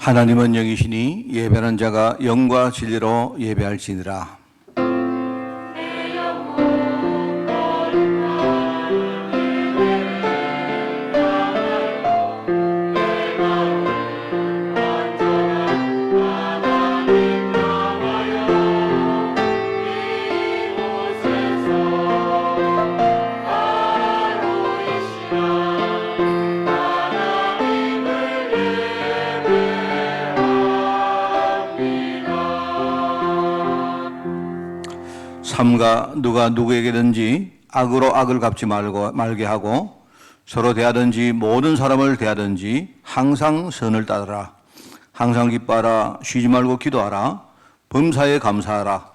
하나님은 영이시니 예배하는 자가 영과 진리로 예배할지니라. 삼가 누가 누구에게든지 악으로 악을 갚지 말게 하고 서로 대하든지 모든 사람을 대하든지 항상 선을 따르라. 항상 기뻐하라. 쉬지 말고 기도하라. 범사에 감사하라.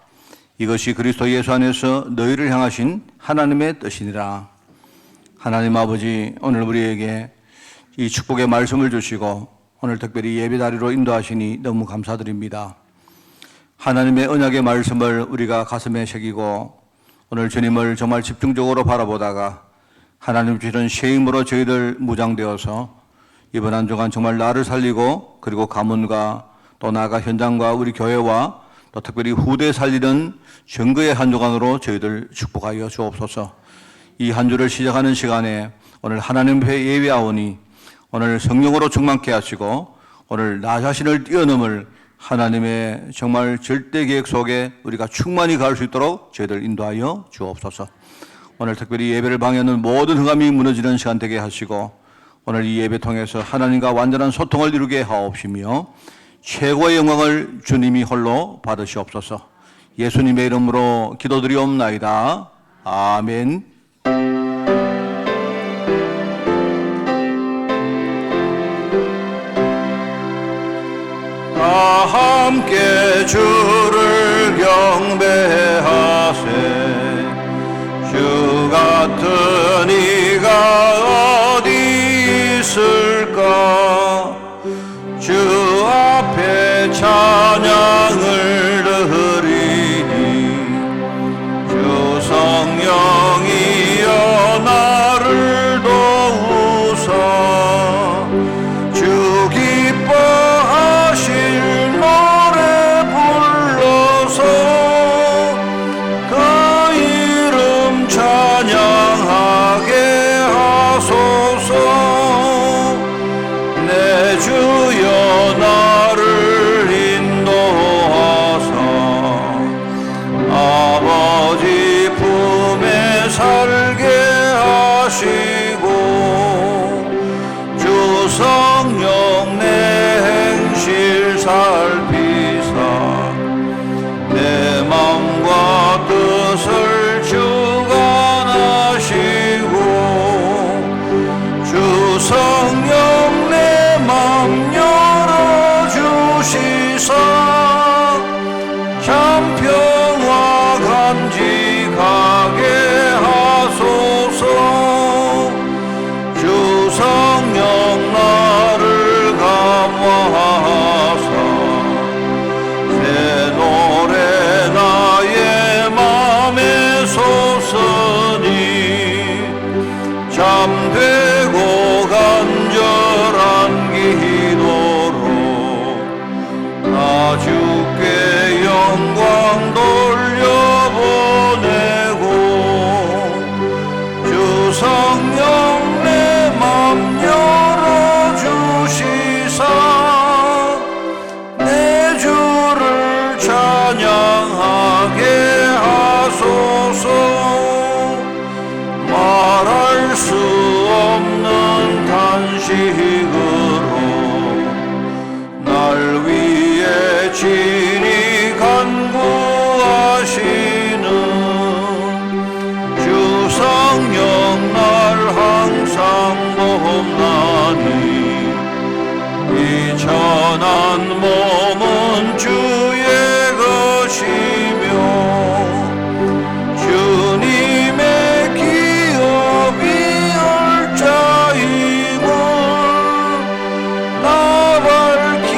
이것이 그리스도 예수 안에서 너희를 향하신 하나님의 뜻이니라. 하나님 아버지, 오늘 우리에게 이 축복의 말씀을 주시고 오늘 특별히 예배자리로 인도하시니 너무 감사드립니다. 하나님의 언약의 말씀을 우리가 가슴에 새기고 오늘 주님을 정말 집중적으로 바라보다가 하나님 주시는 새 힘으로 저희들 무장되어서 이번 한 주간 정말 나를 살리고 그리고 가문과 또 나아가 현장과 우리 교회와 또 특별히 후대 살리는 증거의 한 주간으로 저희들 축복하여 주옵소서. 이 한 주를 시작하는 시간에 오늘 하나님 앞에 예배하오니 오늘 성령으로 충만케 하시고 오늘 나 자신을 뛰어넘을 하나님의 정말 절대 계획 속에 우리가 충만히 갈 수 있도록 저희들 인도하여 주옵소서. 오늘 특별히 예배를 방해하는 모든 흑암이 무너지는 시간 되게 하시고 오늘 이 예배 통해서 하나님과 완전한 소통을 이루게 하옵시며 최고의 영광을 주님이 홀로 받으시옵소서. 예수님의 이름으로 기도드리옵나이다. 아멘. 다 함께 주를 경배하세. 주 같은 이가 어디 있을까. 주 앞에 찬양을 드리니 주 성령이여 나를 도우사. 주 기뻐하실 노래 불러서 그 이름 찬양하게 하소서. 내 주여 나를 인도하사 아버지 품에 살게 하시고 주 성령 내 행실 살피사 내 마음과 뜻을 주관하시고 주 성령 내 맘 열어주시사 참 평화 간직하게 하소서. 주 성령 나를 감화하사 새 노래 나의 맘에 솟으니 참되고 간절한 기도로 나 주께 영광 돌려보내고 주 성령 내 맘 열어주시사 내 주를 찬양하게 하소서. 말할 수 없는 탄식으로 날 위해 친히 간구하시는 주 성령 날 항상 돕나니 이 천한 몸은 주의 것이며 주님의 기업이 얼자임을 나 밝히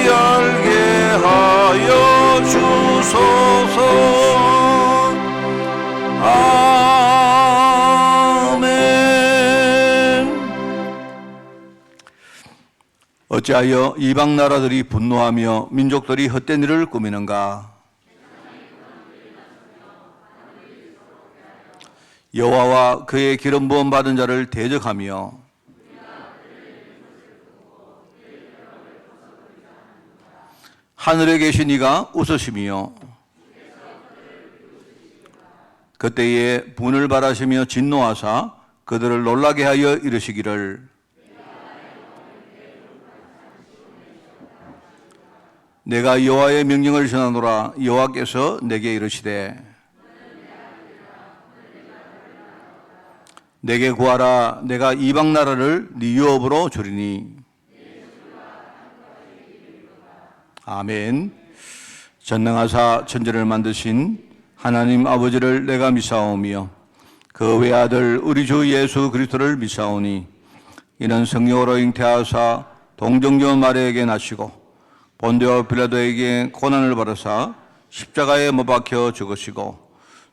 알게 하여 주소서. 아멘. 어찌하여 이방 나라들이 분노하며 민족들이 헛된 일을 꾸미는가? 여호와와 그의 기름 부음 받은 자를 대적하며 하늘에 계신 이가 웃으시며 그때에 분을 발하시며 진노하사 그들을 놀라게 하여 이르시기를 내가 여호와의 명령을 전하노라. 여호와께서 내게 이르시되 내게 구하라. 내가 이방 나라를 네 유업으로 주리니. 아멘. 전능하사 천지를 만드신 하나님 아버지를 내가 믿사오며 그 외아들 우리 주 예수 그리스도를 믿사오니 이는 성령으로 잉태하사 동정녀 마리아에게 나시고 본디오 빌라도에게 고난을 받으사 십자가에 못 박혀 죽으시고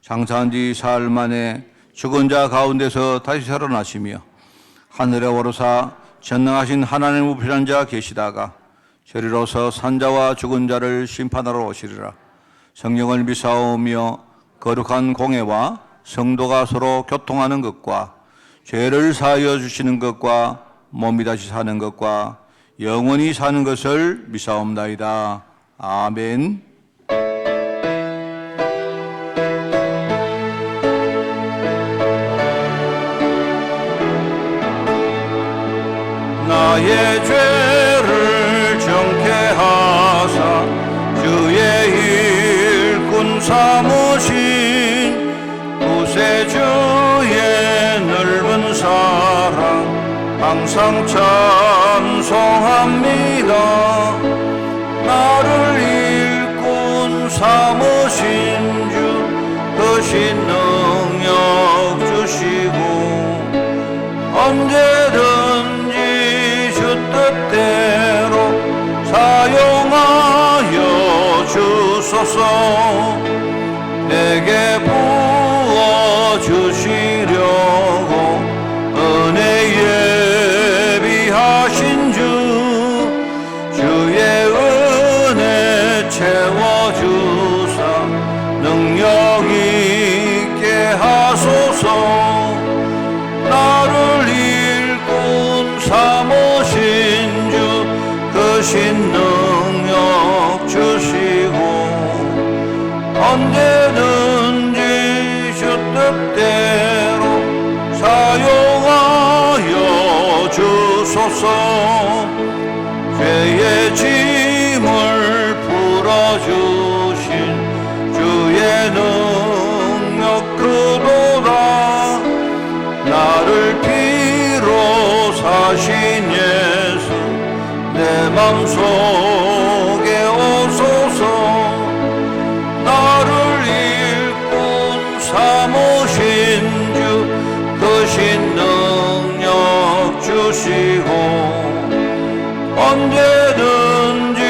장사한 지 사흘 만에 죽은 자 가운데서 다시 살아나시며 하늘에 오르사 전능하신 하나님 우편한 자 계시다가 저리로서 산자와 죽은 자를 심판하러 오시리라. 성령을 믿사오며 거룩한 공회와 성도가 서로 교통하는 것과 죄를 사하여 주시는 것과 몸이 다시 사는 것과 영원히 사는 것을 믿사옵나이다. 아멘. 나의 죄를 정케 하사 주의 일꾼 삼으신 구세주의 넓은 사랑 항상 찬송합니다. 나를 일꾼 삼으신 주 크신 능력 주시고 언제든지 주 뜻대로 사용하여 주소서. 내게 부어주시려고 은혜 예비하신 주 주의 은혜 채워주사 능력 있게 하소서. 나를 일꾼 삼으신 주 크신 능력 주시고 언제든지 주 뜻대로 사용하여 주소서. 죄의 짐을 풀어주신 주의 능력 크도다. 나를 피로 사신 예수 내 맘속에 오소서. 나를 일꾼 삼으신 주 크신 능력 주시고 언제든지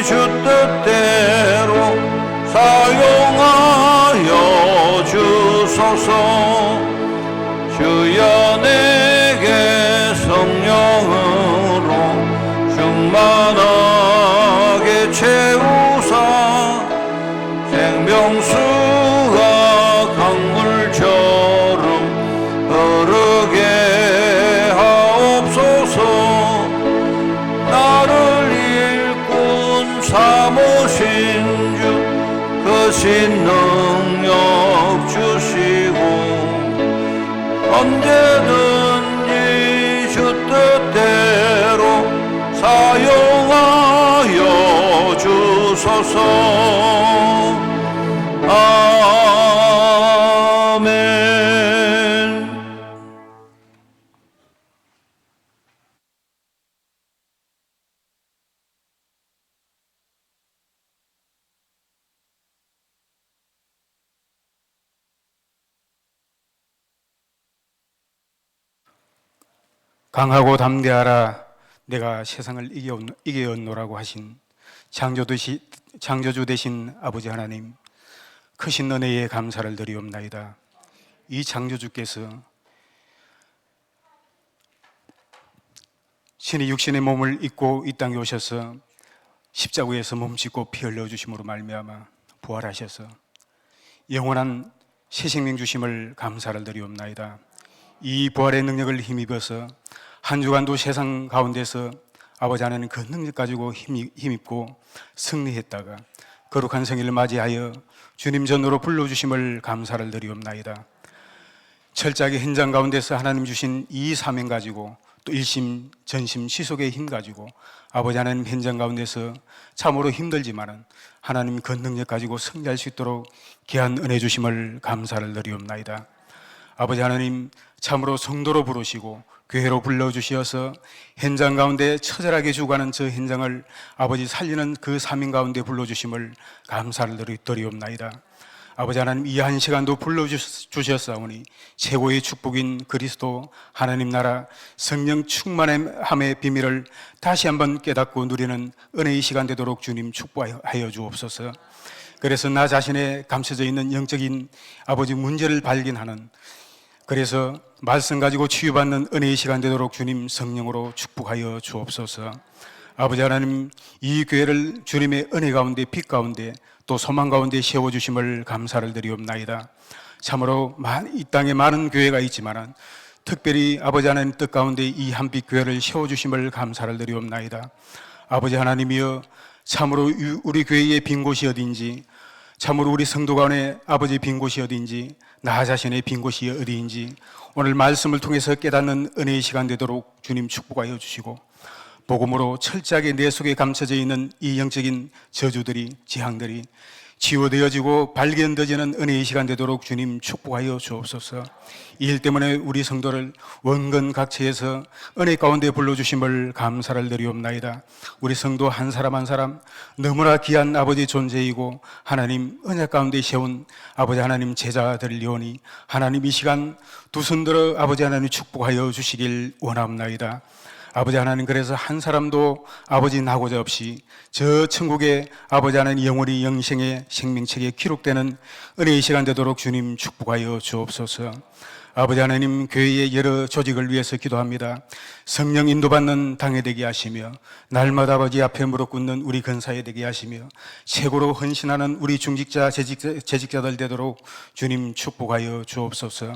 주 뜻대로 사용하여 주소서. 주여 내게 성령으로 충만하게 채우사 생명수가 강물처럼 흐르게 하옵소서. 나를 일꾼 삼으신 주 크신 능력 주시고 언제든지 주 뜻대로 사용하여 주소서. 아멘. 강하고 담대하라. 내가 세상을 이겨었노라고 하신 창조주 되신 아버지 하나님, 크신 은혜에 감사를 드리옵나이다. 이 창조주께서 신이 육신의 몸을 입고 이 땅에 오셔서 십자구에서 몸짓고 피 흘려 주심으로 말미암아 부활하셔서 영원한 새 생명 주심을 감사를 드리옵나이다. 이 부활의 능력을 힘입어서 한 주간도 세상 가운데서 아버지 하나님 그 능력 가지고 힘입고 승리했다가 거룩한 성일을 맞이하여 주님 전으로 불러주심을 감사를 드리옵나이다. 철저하게 현장 가운데서 하나님 주신 이 사명 가지고 또 일심 전심 시속의 힘 가지고 아버지 하나님 현장 가운데서 참으로 힘들지만은 하나님 그 능력 가지고 승리할 수 있도록 귀한 은혜 주심을 감사를 드리옵나이다. 아버지 하나님 참으로 성도로 부르시고 교회로 불러주시어서 현장 가운데 처절하게 죽어가는 저 현장을 아버지 살리는 그 사명 가운데 불러주심을 감사를 드리옵나이다. 아버지 하나님 이 한 시간도 불러주셨사오니 최고의 축복인 그리스도 하나님 나라 성령 충만함의 비밀을 다시 한번 깨닫고 누리는 은혜의 시간 되도록 주님 축복하여 주옵소서. 그래서 나 자신에 감춰져 있는 영적인 아버지 문제를 발견하는, 그래서 말씀 가지고 치유받는 은혜의 시간 되도록 주님 성령으로 축복하여 주옵소서. 아버지 하나님 이 교회를 주님의 은혜 가운데 빛 가운데 또 소망 가운데 세워주심을 감사를 드리옵나이다. 참으로 이 땅에 많은 교회가 있지만 특별히 아버지 하나님 뜻 가운데 이 한빛 교회를 세워주심을 감사를 드리옵나이다. 아버지 하나님이여 참으로 우리 교회의 빈 곳이 어딘지, 참으로 우리 성도 가운데 아버지 빈 곳이 어딘지, 나 자신의 빈 곳이 어디인지 오늘 말씀을 통해서 깨닫는 은혜의 시간 되도록 주님 축복하여 주시고 복음으로 철저하게 내 속에 감춰져 있는 이 영적인 저주들이, 지향들이 치유되어지고 발견되어지는 은혜의 시간 되도록 주님 축복하여 주옵소서. 이 일 때문에 우리 성도를 원근 각처에서 은혜 가운데 불러주심을 감사를 드리옵나이다. 우리 성도 한 사람 한 사람 너무나 귀한 아버지 존재이고 하나님 언약 가운데 세운 아버지 하나님 제자들이오니 하나님 이 시간 두 손 들어 아버지 하나님 축복하여 주시길 원합나이다. 아버지 하나님 그래서 한 사람도 아버지 나고자 없이 저 천국의 아버지 하나님 영원히 영생의 생명책에 기록되는 은혜의 시간 되도록 주님 축복하여 주옵소서. 아버지 하나님 교회의 여러 조직을 위해서 기도합니다. 성령 인도받는 당회 되게 하시며 날마다 아버지 앞에 무릎 꿇는 우리 근사에 되게 하시며 최고로 헌신하는 우리 중직자 재직자들 되도록 주님 축복하여 주옵소서.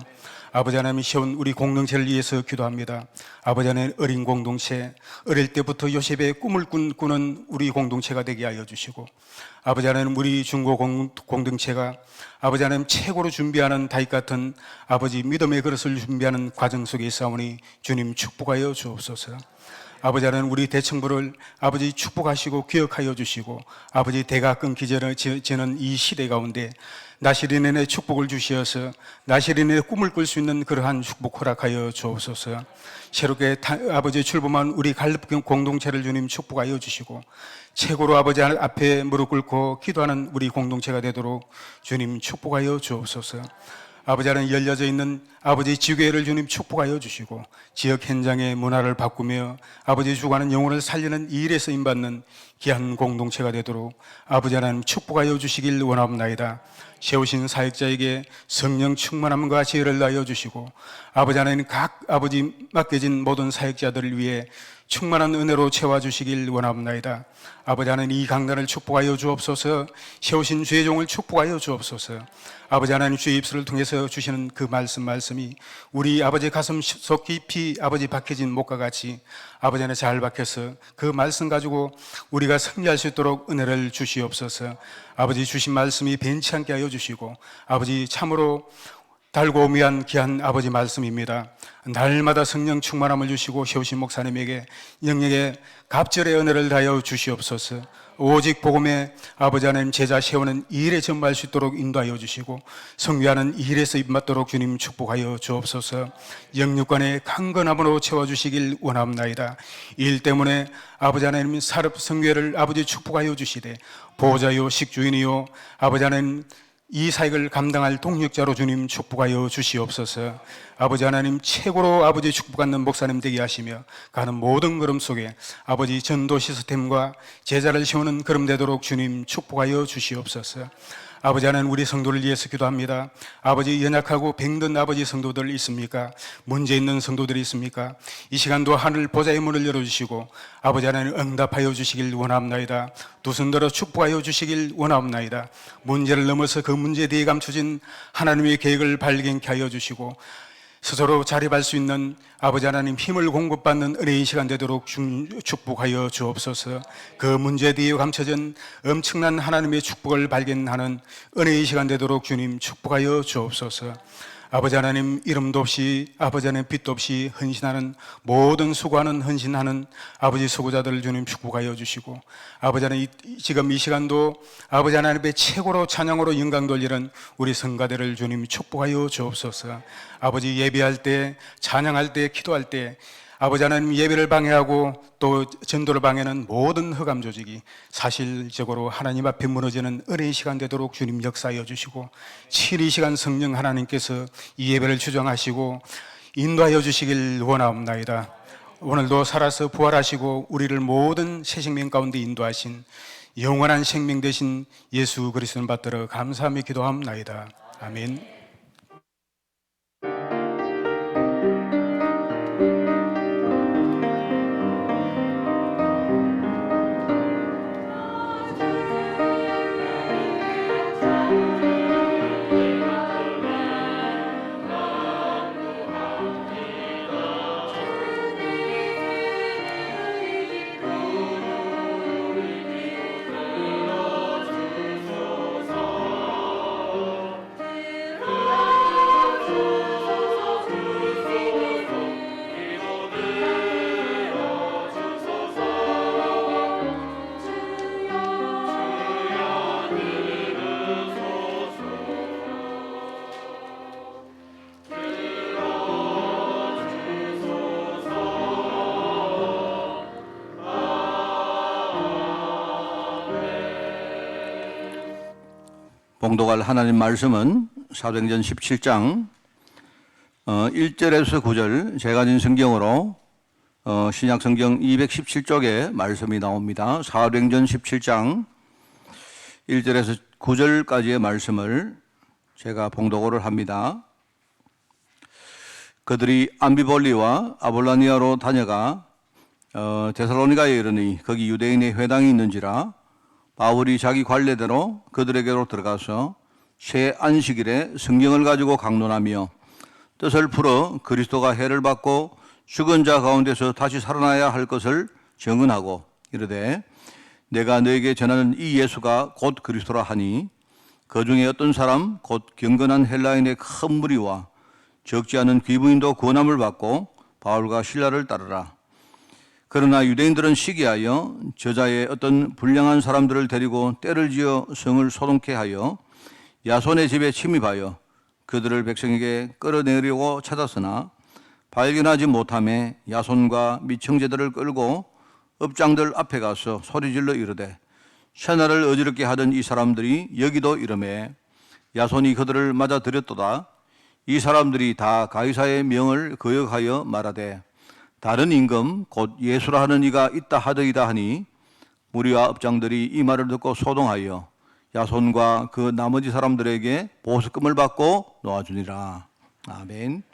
아버지 하나님 세운 우리 공동체를 위해서 기도합니다. 아버지 하나님 어린 공동체, 어릴 때부터 요셉의 꿈을 꾸는 우리 공동체가 되게 하여 주시고 아버지 하나님 우리 중고 공동체가 아버지 하나님 최고로 준비하는 다윗 같은 아버지 믿음의 그릇을 준비하는 과정 속에 있사오니 주님 축복하여 주옵소서. 아버지 하나님 우리 대청부를 아버지 축복하시고 기억하여 주시고 아버지 대가 끊기 지는 이 시대 가운데 나시린의 축복을 주시어서 나시린의 꿈을 꿀 수 있는 그러한 축복 허락하여 주옵소서. 새롭게 아버지 출범한 우리 갈렙 공동체를 주님 축복하여 주시고 최고로 아버지 앞에 무릎 꿇고 기도하는 우리 공동체가 되도록 주님 축복하여 주옵소서. 아버지 하나님 열려져 있는 아버지 지교회를 주님 축복하여 주시고 지역 현장의 문화를 바꾸며 아버지 주관하는 영혼을 살리는 이 일에 쓰임받는 귀한 공동체가 되도록 아버지 하나님 축복하여 주시길 원합나이다. 세우신 사역자에게 성령 충만함과 지혜를 다하여 주시고 아버지 하나님 각 아버지 맡겨진 모든 사역자들을 위해 충만한 은혜로 채워주시길 원합나이다. 아버지 하나님 이 강단을 축복하여 주옵소서. 세우신 주의 종을 축복하여 주옵소서. 아버지 하나님 주의 입술을 통해서 주시는 그 말씀이 우리 아버지 가슴 속 깊이 아버지 박혀진 목과 같이 아버지 하나님 잘 박혀서 그 말씀 가지고 우리가 승리할 수 있도록 은혜를 주시옵소서. 아버지 주신 말씀이 변치 않게 하여 주시고 아버지 참으로 달고 오미한 귀한 아버지 말씀입니다. 날마다 성령 충만함을 주시고 세우신 목사님에게 영역의 갑절의 은혜를 다하여 주시옵소서. 오직 복음의 아버지 하나님 제자 세우는 이 일에 전무할 수 있도록 인도하여 주시고 성취하는 이 일에 쓰임받도록 주님 축복하여 주옵소서. 영육간의 강건함으로 채워주시길 원합나이다. 이 일 때문에 아버지 하나님 사업 성회를 아버지 축복하여 주시되 보호자요 식주인이요 아버지 하나님 이 사역을 감당할 동력자로 주님 축복하여 주시옵소서. 아버지 하나님 최고로 아버지 축복받는 목사님 되게 하시며 가는 모든 걸음 속에 아버지 전도 시스템과 제자를 세우는 걸음 되도록 주님 축복하여 주시옵소서. 아버지 하나님, 우리 성도를 위해서 기도합니다. 아버지, 연약하고 병든 아버지 성도들 있습니까? 문제 있는 성도들이 있습니까? 이 시간도 하늘 보좌의 문을 열어주시고 아버지 하나님 응답하여 주시길 원합나이다. 두 손 들어 축복하여 주시길 원합나이다. 문제를 넘어서 그 문제 뒤에 감춰진 하나님의 계획을 발견케 하여 주시고 스스로 자립할 수 있는 아버지 하나님 힘을 공급받는 은혜의 시간 되도록 축복하여 주옵소서. 그 문제 뒤에 감춰진 엄청난 하나님의 축복을 발견하는 은혜의 시간 되도록 주님 축복하여 주옵소서. 아버지 하나님, 이름도 없이 아버지 하나님 빛도 없이 헌신하는 모든 수고하는 헌신하는 아버지 수고자들을 주님 축복하여 주시고 아버지 하나님, 지금 이 시간도 아버지 하나님의 최고로 찬양으로 영광 돌리는 우리 성가대를 주님 축복하여 주옵소서. 아버지, 예배할 때, 찬양할 때, 기도할 때 아버지 하나님, 예배를 방해하고 또 전도를 방해하는 모든 흑암 조직이 사실적으로 하나님 앞에 무너지는 은혜의 시간 되도록 주님 역사하여 주시고 7이 시간 성령 하나님께서 이 예배를 주정하시고 인도하여 주시길 원하옵나이다. 오늘도 살아서 부활하시고 우리를 모든 새 생명 가운데 인도하신 영원한 생명 되신 예수 그리스도를 받들어 감사하며 기도하옵나이다. 아멘. 봉독할 하나님 말씀은 사도행전 17장 1절에서 9절, 제가 진 성경으로 신약 성경 217쪽에 말씀이 나옵니다. 사도행전 17장 1절에서 9절까지의 말씀을 제가 봉독을 합니다. 그들이 암비볼리와 아볼라니아로 다녀가 데살로니가에 이르니 거기 유대인의 회당이 있는지라 바울이 자기 관례대로 그들에게로 들어가서 새 안식일에 성경을 가지고 강론하며 뜻을 풀어 그리스도가 해를 받고 죽은 자 가운데서 다시 살아나야 할 것을 증언하고 이르되 내가 너에게 전하는 이 예수가 곧 그리스도라 하니 그 중에 어떤 사람 곧 경건한 헬라인의 큰 무리와 적지 않은 귀부인도 구원함을 받고 바울과 실라를 따르라. 그러나 유대인들은 시기하여 저자의 어떤 불량한 사람들을 데리고 때를 지어 성을 소동케 하여 야손의 집에 침입하여 그들을 백성에게 끌어내려고 찾았으나 발견하지 못하며 야손과 미청제들을 끌고 업장들 앞에 가서 소리질러 이르되 새날을 어지럽게 하던 이 사람들이 여기도 이르매 야손이 그들을 맞아들였도다. 이 사람들이 다 가이사의 명을 거역하여 말하되 다른 임금 곧 예수라 하는 이가 있다 하더이다 하니 무리와 업장들이 이 말을 듣고 소동하여 야손과 그 나머지 사람들에게 보석금을 받고 놓아주니라. 아멘.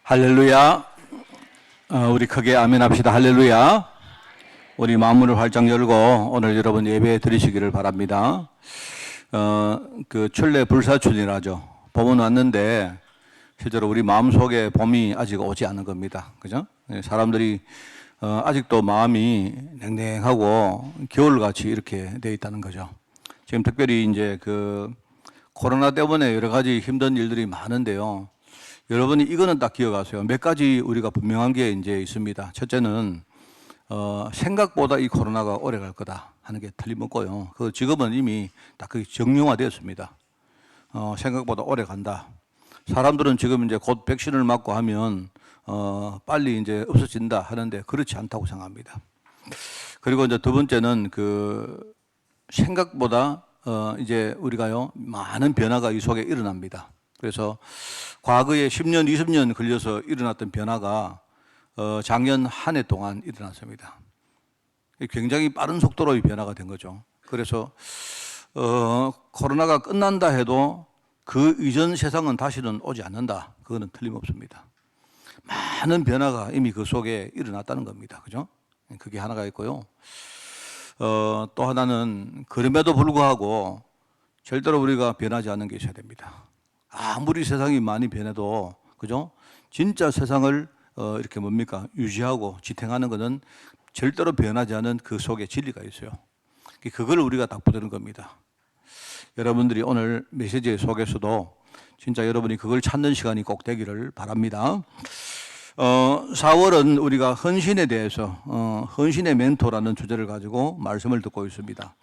할렐루야. 우리 크게 아멘 합시다. 할렐루야. 우리 마음문을 활짝 열고 오늘 여러분 예배 드리시기를 바랍니다. 그春래 불사춘이라죠. 봄은 왔는데 실제로 우리 마음속에 봄이 아직 오지 않은 겁니다. 그죠? 사람들이 아직도 마음이 냉랭하고 겨울같이 이렇게 돼 있다는 거죠. 지금 특별히 이제 그 코로나 때문에 여러 가지 힘든 일들이 많은데요. 여러분이 이거는 딱 기억하세요. 몇 가지 우리가 분명한 게 이제 있습니다. 첫째는 생각보다 이 코로나가 오래 갈 거다 하는 게 틀림없고요. 그 지금은 이미 딱 그게 정형화되었습니다. 생각보다 오래 간다. 사람들은 지금 이제 곧 백신을 맞고 하면 빨리 이제 없어진다 하는데 그렇지 않다고 생각합니다. 그리고 이제 두 번째는 그 생각보다 이제 우리가요 많은 변화가 이 속에 일어납니다. 그래서 과거에 10년, 20년 걸려서 일어났던 변화가 작년 한 해 동안 일어났습니다. 굉장히 빠른 속도로 이 변화가 된 거죠. 그래서 코로나가 끝난다 해도 그 이전 세상은 다시는 오지 않는다. 그거는 틀림없습니다. 많은 변화가 이미 그 속에 일어났다는 겁니다. 그죠? 그게 하나가 있고요. 또 하나는 그럼에도 불구하고 절대로 우리가 변하지 않는 게 있어야 됩니다. 아무리 세상이 많이 변해도, 그죠? 진짜 세상을 이렇게 뭡니까? 유지하고 지탱하는 것은 절대로 변하지 않은 그 속에 진리가 있어요. 그걸 우리가 딱 붙드는 겁니다. 여러분들이 오늘 메시지 속에서도 진짜 여러분이 그걸 찾는 시간이 꼭 되기를 바랍니다. 4월은 우리가 헌신에 대해서 헌신의 멘토라는 주제를 가지고 말씀을 듣고 있습니다.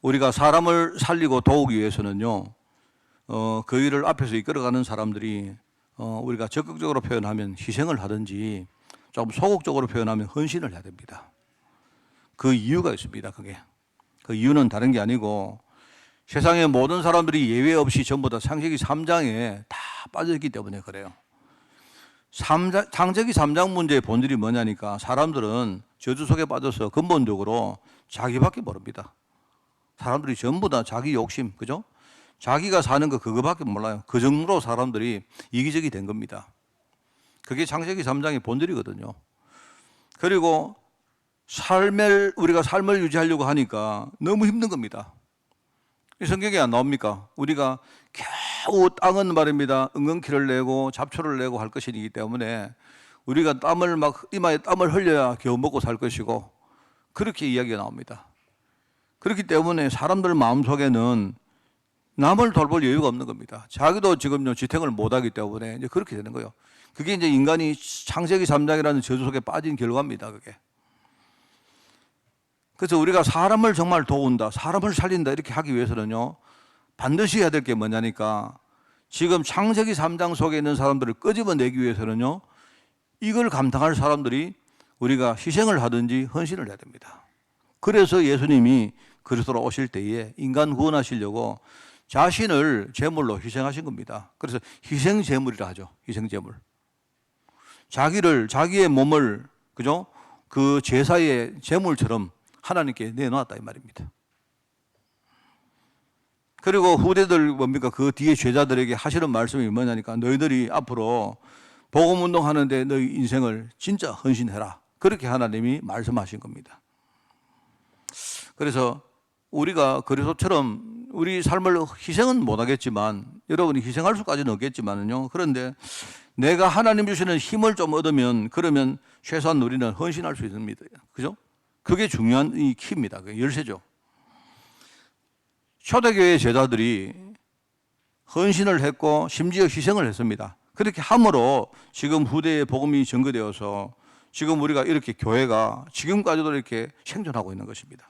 우리가 사람을 살리고 도우기 위해서는요, 그 일을 앞에서 이끌어가는 사람들이 우리가 적극적으로 표현하면 희생을 하든지 좀 소극적으로 표현하면 헌신을 해야 됩니다. 그 이유가 있습니다. 그게 그 이유는 다른 게 아니고 세상의 모든 사람들이 예외 없이 전부 다 창세기 3장에 다 빠져있기 때문에 그래요. 창세기 3장 문제의 본질이 뭐냐니까 사람들은 저주 속에 빠져서 근본적으로 자기밖에 모릅니다. 사람들이 전부 다 자기 욕심, 그죠? 자기가 사는 거 그거밖에 몰라요. 그 정도로 사람들이 이기적이 된 겁니다. 그게 창세기 3장의 본질이거든요. 그리고 우리가 삶을 유지하려고 하니까 너무 힘든 겁니다. 이 성경에 안 나옵니까? 우리가 겨우 땅은 말입니다. 은근키를 내고 잡초를 내고 할 것이기 때문에 우리가 땀을 막 이마에 땀을 흘려야 겨우 먹고 살 것이고 그렇게 이야기가 나옵니다. 그렇기 때문에 사람들 마음속에는 남을 돌볼 여유가 없는 겁니다. 자기도 지금요 지탱을 못하기 때문에 이제 그렇게 되는 거예요. 그게 이제 인간이 창세기 3장이라는 저주 속에 빠진 결과입니다. 그게. 그래서 우리가 사람을 정말 도운다, 사람을 살린다 이렇게 하기 위해서는요 반드시 해야 될 게 뭐냐니까 지금 창세기 3장 속에 있는 사람들을 끄집어내기 위해서는요 이걸 감당할 사람들이 우리가 희생을 하든지 헌신을 해야 됩니다. 그래서 예수님이 그리스도로 오실 때에 인간 구원하시려고 자신을 제물로 희생하신 겁니다. 그래서 희생제물이라 하죠. 희생제물. 자기의 몸을, 그죠? 그 제사의 제물처럼 하나님께 내놓았다 이 말입니다. 그리고 후대들 뭡니까? 그 뒤에 제자들에게 하시는 말씀이 뭐냐니까 너희들이 앞으로 복음운동 하는데 너희 인생을 진짜 헌신해라. 그렇게 하나님이 말씀하신 겁니다. 그래서 우리가 그리스도처럼 우리 삶을 희생은 못하겠지만 여러분이 희생할 수까지는 없겠지만은요. 그런데 내가 하나님 주시는 힘을 좀 얻으면 그러면 최소한 우리는 헌신할 수 있습니다. 그죠? 그게 중요한 이 키입니다. 그게 열쇠죠. 초대교회 제자들이 헌신을 했고 심지어 희생을 했습니다. 그렇게 함으로 지금 후대의 복음이 전거되어서 지금 우리가 이렇게 교회가 지금까지도 이렇게 생존하고 있는 것입니다.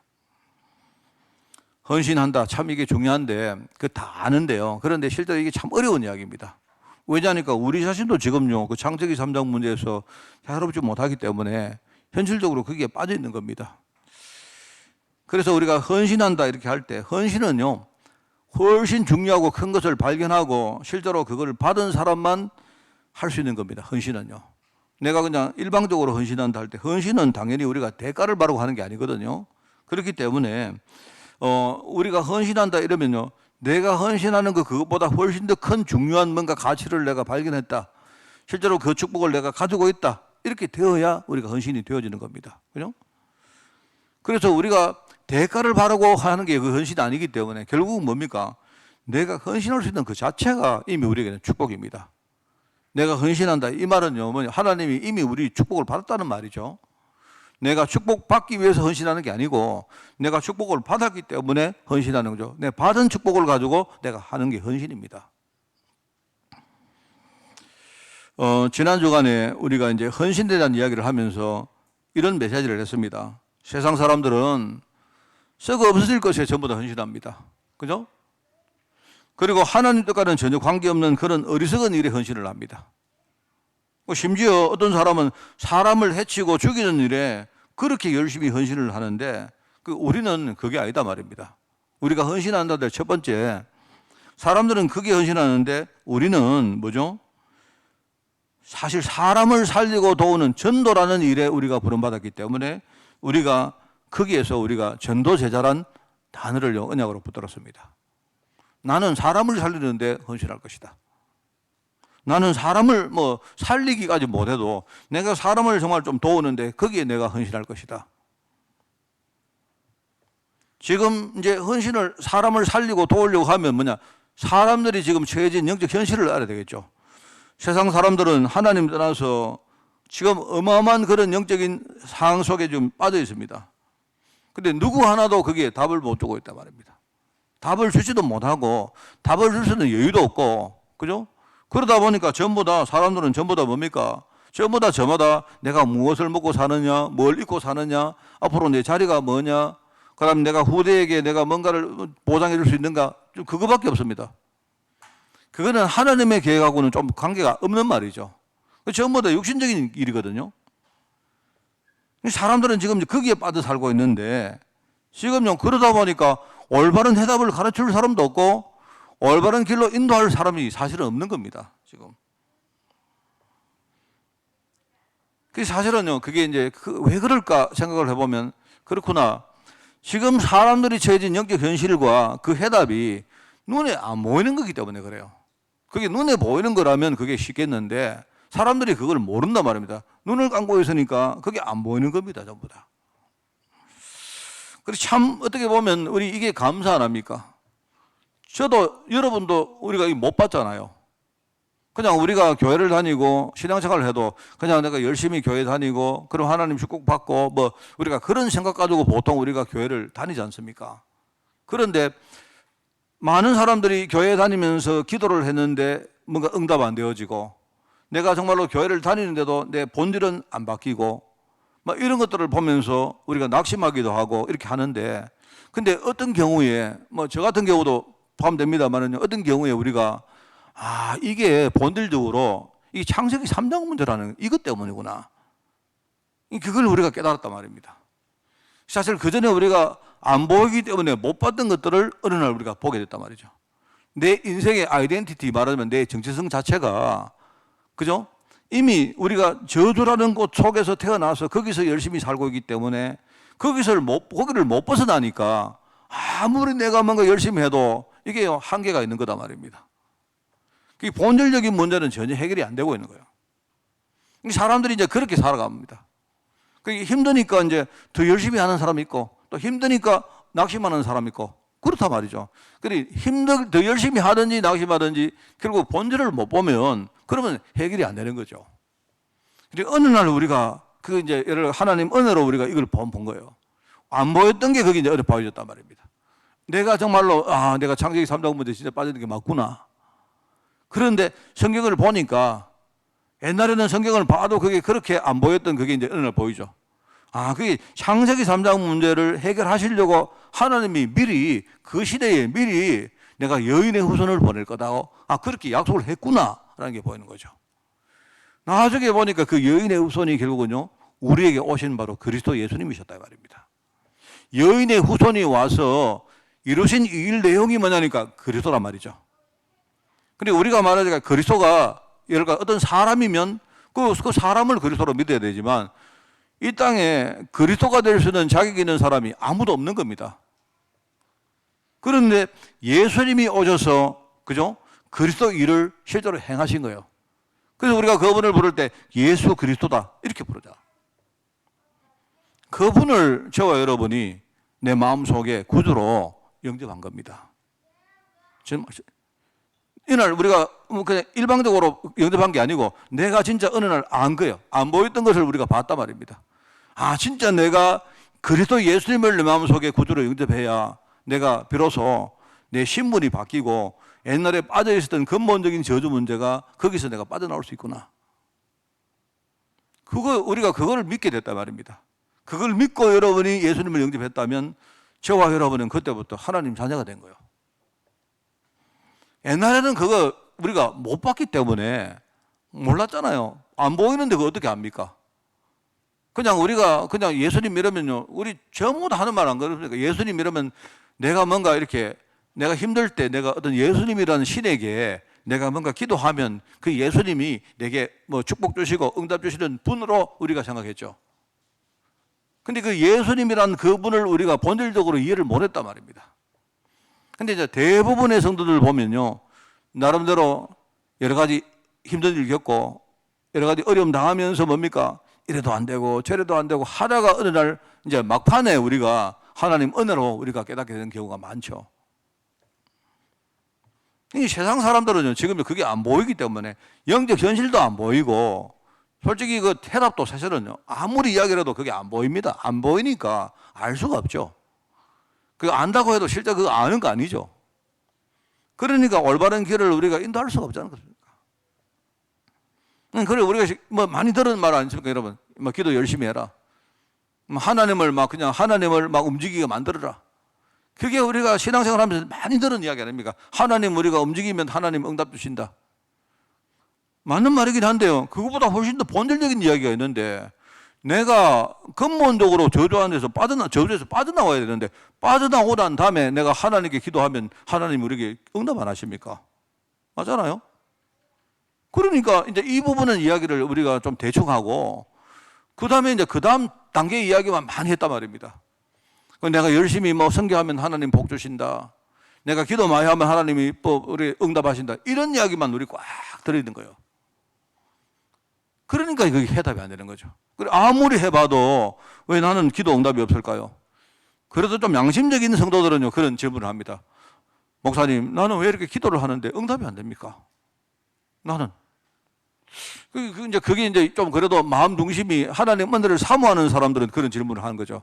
헌신한다. 참 이게 중요한데 그 다 아는데요. 그런데 실제로 이게 참 어려운 이야기입니다. 왜냐하니까 우리 자신도 지금요 그 창세기 3장 문제에서 자유롭지 못하기 때문에 현실적으로 거기에 빠져 있는 겁니다. 그래서 우리가 헌신한다 이렇게 할 때 헌신은요 훨씬 중요하고 큰 것을 발견하고 실제로 그걸 받은 사람만 할 수 있는 겁니다. 헌신은요. 내가 그냥 일방적으로 헌신한다 할 때 헌신은 당연히 우리가 대가를 바라고 하는 게 아니거든요. 그렇기 때문에 우리가 헌신한다 이러면요 내가 헌신하는 거 그것보다 훨씬 더 큰 중요한 뭔가 가치를 내가 발견했다. 실제로 그 축복을 내가 가지고 있다. 이렇게 되어야 우리가 헌신이 되어지는 겁니다. 그죠? 그래서 우리가 대가를 바라고 하는 게 그 헌신이 아니기 때문에 결국은 뭡니까? 내가 헌신할 수 있는 그 자체가 이미 우리에게는 축복입니다. 내가 헌신한다. 이 말은요, 하나님이 이미 우리 축복을 받았다는 말이죠. 내가 축복받기 위해서 헌신하는 게 아니고 내가 축복을 받았기 때문에 헌신하는 거죠. 내가 받은 축복을 가지고 내가 하는 게 헌신입니다. 지난 주간에 우리가 이제 헌신에 대한 이야기를 하면서 이런 메시지를 했습니다. 세상 사람들은 썩어 없어질 것에 전부 다 헌신합니다. 그죠? 그리고 하나님 뜻과는 전혀 관계없는 그런 어리석은 일에 헌신을 합니다. 심지어 어떤 사람은 사람을 해치고 죽이는 일에 그렇게 열심히 헌신을 하는데 우리는 그게 아니다 말입니다. 우리가 헌신한다는 첫 번째, 사람들은 크게 헌신하는데 우리는 뭐죠? 사실 사람을 살리고 도우는 전도라는 일에 우리가 부름받았기 때문에 우리가 거기에서 우리가 전도제자란 단어를 언약으로 붙들었습니다. 나는 사람을 살리는데 헌신할 것이다. 나는 사람을 살리기까지 못해도 내가 사람을 정말 좀 도우는데 거기에 내가 헌신할 것이다. 지금 이제 헌신을 사람을 살리고 도우려고 하면 뭐냐? 사람들이 지금 처해진 영적 현실을 알아야 되겠죠. 세상 사람들은 하나님 떠나서 지금 어마어마한 그런 영적인 상황 속에 좀 빠져 있습니다. 근데 누구 하나도 거기에 답을 못 주고 있단 말입니다. 답을 주지도 못하고 답을 줄 수 있는 여유도 없고, 그죠? 그러다 보니까 사람들은 전부 다 뭡니까? 전부 다 저마다 내가 무엇을 먹고 사느냐, 뭘 입고 사느냐, 앞으로 내 자리가 뭐냐, 그 다음 내가 후대에게 내가 뭔가를 보장해 줄 수 있는가, 좀 그거밖에 없습니다. 그거는 하나님의 계획하고는 좀 관계가 없는 말이죠. 전부 다 육신적인 일이거든요. 사람들은 지금 거기에 빠져 살고 있는데 지금요, 그러다 보니까 올바른 해답을 가르쳐 줄 사람도 없고 올바른 길로 인도할 사람이 사실은 없는 겁니다, 지금. 사실은요, 그게 이제 왜 그럴까 생각을 해보면 그렇구나. 지금 사람들이 처해진 영적 현실과 그 해답이 눈에 안 보이는 거기 때문에 그래요. 그게 눈에 보이는 거라면 그게 쉽겠는데 사람들이 그걸 모른단 말입니다. 눈을 감고 있으니까 그게 안 보이는 겁니다, 전부 다. 그래서 참 어떻게 보면 우리 이게 감사 안 합니까? 저도 여러분도 우리가 못 봤잖아요. 그냥 우리가 교회를 다니고 신앙생활을 해도 그냥 내가 열심히 교회 다니고 그럼 하나님 축복 받고 우리가 그런 생각 가지고 보통 우리가 교회를 다니지 않습니까? 그런데 많은 사람들이 교회 다니면서 기도를 했는데 뭔가 응답 안 되어지고 내가 정말로 교회를 다니는데도 내 본질은 안 바뀌고 이런 것들을 보면서 우리가 낙심하기도 하고 이렇게 하는데, 근데 어떤 경우에 저 같은 경우도 포함됩니다만은 어떤 경우에 우리가 이게 본질적으로 이 창세기 3장 문제라는 이것 때문이구나. 그걸 우리가 깨달았단 말입니다. 사실 그 전에 우리가 안 보이기 때문에 못 봤던 것들을 어느 날 우리가 보게 됐단 말이죠. 내 인생의 아이덴티티, 말하자면 내 정체성 자체가, 그죠? 이미 우리가 저주라는 곳 속에서 태어나서 거기서 열심히 살고 있기 때문에 거기를 못 벗어나니까 아무리 내가 뭔가 열심히 해도 이게 한계가 있는 거다 말입니다. 그 본질적인 문제는 전혀 해결이 안 되고 있는 거예요. 사람들이 이제 그렇게 살아갑니다. 그게 힘드니까 이제 더 열심히 하는 사람이 있고 또 힘드니까 낙심하는 사람이 있고 그렇단 말이죠. 그래 더 열심히 하든지 낙심하든지 결국 본질을 못 보면 그러면 해결이 안 되는 거죠. 그리고 어느 날 우리가 이제 하나님 은혜로 우리가 이걸 본 거예요. 안 보였던 게 그게 이제 보여졌단 말입니다. 내가 정말로 내가 창세기 3장 문제 진짜 빠지는 게 맞구나. 그런데 성경을 보니까 옛날에는 성경을 봐도 그게 그렇게 안 보였던 그게 이제 어느 날 보이죠. 그게 창세기 3장 문제를 해결하시려고 하나님이 미리 그 시대에 미리 내가 여인의 후손을 보낼 거다고 그렇게 약속을 했구나라는 게 보이는 거죠. 나중에 보니까 그 여인의 후손이 결국은요 우리에게 오신 바로 그리스도 예수님이셨다 이 말입니다. 여인의 후손이 와서 이루신 이 일 내용이 뭐냐니까 그리스도란 말이죠. 근데 우리가 말하자면 그리스도가 예를 들어 어떤 사람이면 그 사람을 그리스도로 믿어야 되지만 이 땅에 그리스도가 될 수 있는 자격이 있는 사람이 아무도 없는 겁니다. 그런데 예수님이 오셔서 그죠? 그리스도 일을 실제로 행하신 거예요. 그래서 우리가 그분을 부를 때 예수 그리스도다 이렇게 부르자. 그분을 저와 여러분이 내 마음속에 구주로 영접한 겁니다. 이날 우리가 그냥 일방적으로 영접한 게 아니고 내가 진짜 어느 날 안 거예요. 안 보였던 것을 우리가 봤단 말입니다. 아, 진짜 내가 그리스도 예수님을 내 마음속에 구주로 영접해야 내가 비로소 내 신분이 바뀌고 옛날에 빠져 있었던 근본적인 저주 문제가 거기서 내가 빠져나올 수 있구나. 우리가 그걸 믿게 됐단 말입니다. 그걸 믿고 여러분이 예수님을 영접했다면 저와 여러분은 그때부터 하나님 자녀가 된 거예요. 옛날에는 그거 우리가 못 봤기 때문에 몰랐잖아요. 안 보이는데 그거 어떻게 압니까? 그냥 우리가 그냥 예수님 이러면요, 우리 전부 다 하는 말 안 그렇습니까? 예수님 이러면 내가 뭔가 이렇게 내가 힘들 때 내가 어떤 예수님이라는 신에게 내가 뭔가 기도하면 그 예수님이 내게 뭐 축복 주시고 응답 주시는 분으로 우리가 생각했죠. 근데 그 예수님이라는 그분을 우리가 본질적으로 이해를 못했단 말입니다. 근데 이제 대부분의 성도들 보면요, 나름대로 여러 가지 힘든 일 겪고 여러 가지 어려움 당하면서 뭡니까? 이래도 안 되고 저래도 안 되고 하다가 어느 날 이제 막판에 우리가 하나님 은혜로 우리가 깨닫게 되는 경우가 많죠. 이 세상 사람들은요, 지금 그게 안 보이기 때문에 영적 현실도 안 보이고 솔직히 그 해답도 사실은요, 아무리 이야기를 해도 그게 안 보입니다. 안 보이니까 알 수가 없죠. 그거 안다고 해도 실제 그거 아는 거 아니죠. 그러니까 올바른 길을 우리가 인도할 수가 없지 않습니까? 그래, 우리가 뭐 많이 들은 말 아니십니까, 여러분? 뭐 기도 열심히 해라. 하나님을 막 그냥 하나님을 막 움직이게 만들어라. 그게 우리가 신앙생활 하면서 많이 들은 이야기 아닙니까? 하나님 우리가 움직이면 하나님 응답 주신다. 맞는 말이긴 한데요. 그거보다 훨씬 더 본질적인 이야기가 있는데 내가 근본적으로 저주에서 빠져나와야 되는데 빠져나오고 난 다음에 내가 하나님께 기도하면 하나님 우리에게 응답 안 하십니까? 맞잖아요? 그러니까 이제 이 부분은 이야기를 우리가 좀 대충 하고 그 다음에 이제 그 다음 단계 이야기만 많이 했단 말입니다. 내가 열심히 뭐 선교하면 하나님 복 주신다. 내가 기도 많이 하면 하나님이 우리 응답하신다. 이런 이야기만 우리 꽉 들어있는 거예요. 그러니까 그게 해답이 안 되는 거죠. 아무리 해봐도 왜 나는 기도 응답이 없을까요? 그래도 좀 양심적인 성도들은요, 그런 질문을 합니다. 목사님, 나는 왜 이렇게 기도를 하는데 응답이 안 됩니까? 나는. 그게 이제 좀 그래도 마음 중심이 하나님 은혜를 사모하는 사람들은 그런 질문을 하는 거죠.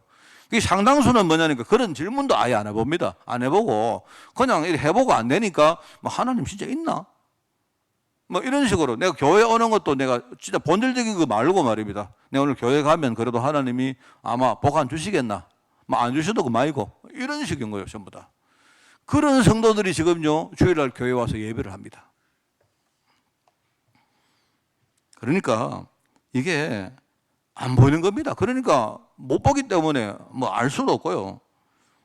상당수는 뭐냐니까 그런 질문도 아예 안 해봅니다. 안 해보고 그냥 해보고 안 되니까 뭐 하나님 진짜 있나? 뭐 이런 식으로 내가 교회 오는 것도 내가 진짜 본질적인 거 말고 말입니다. 내가 오늘 교회 가면 그래도 하나님이 아마 복 안 주시겠나? 뭐 안 주셔도 그만이고 이런 식인 거예요, 전부 다. 그런 성도들이 지금요 주일날 교회 와서 예배를 합니다. 그러니까 이게 안 보이는 겁니다. 그러니까 못 보기 때문에 뭐 알 수도 없고요.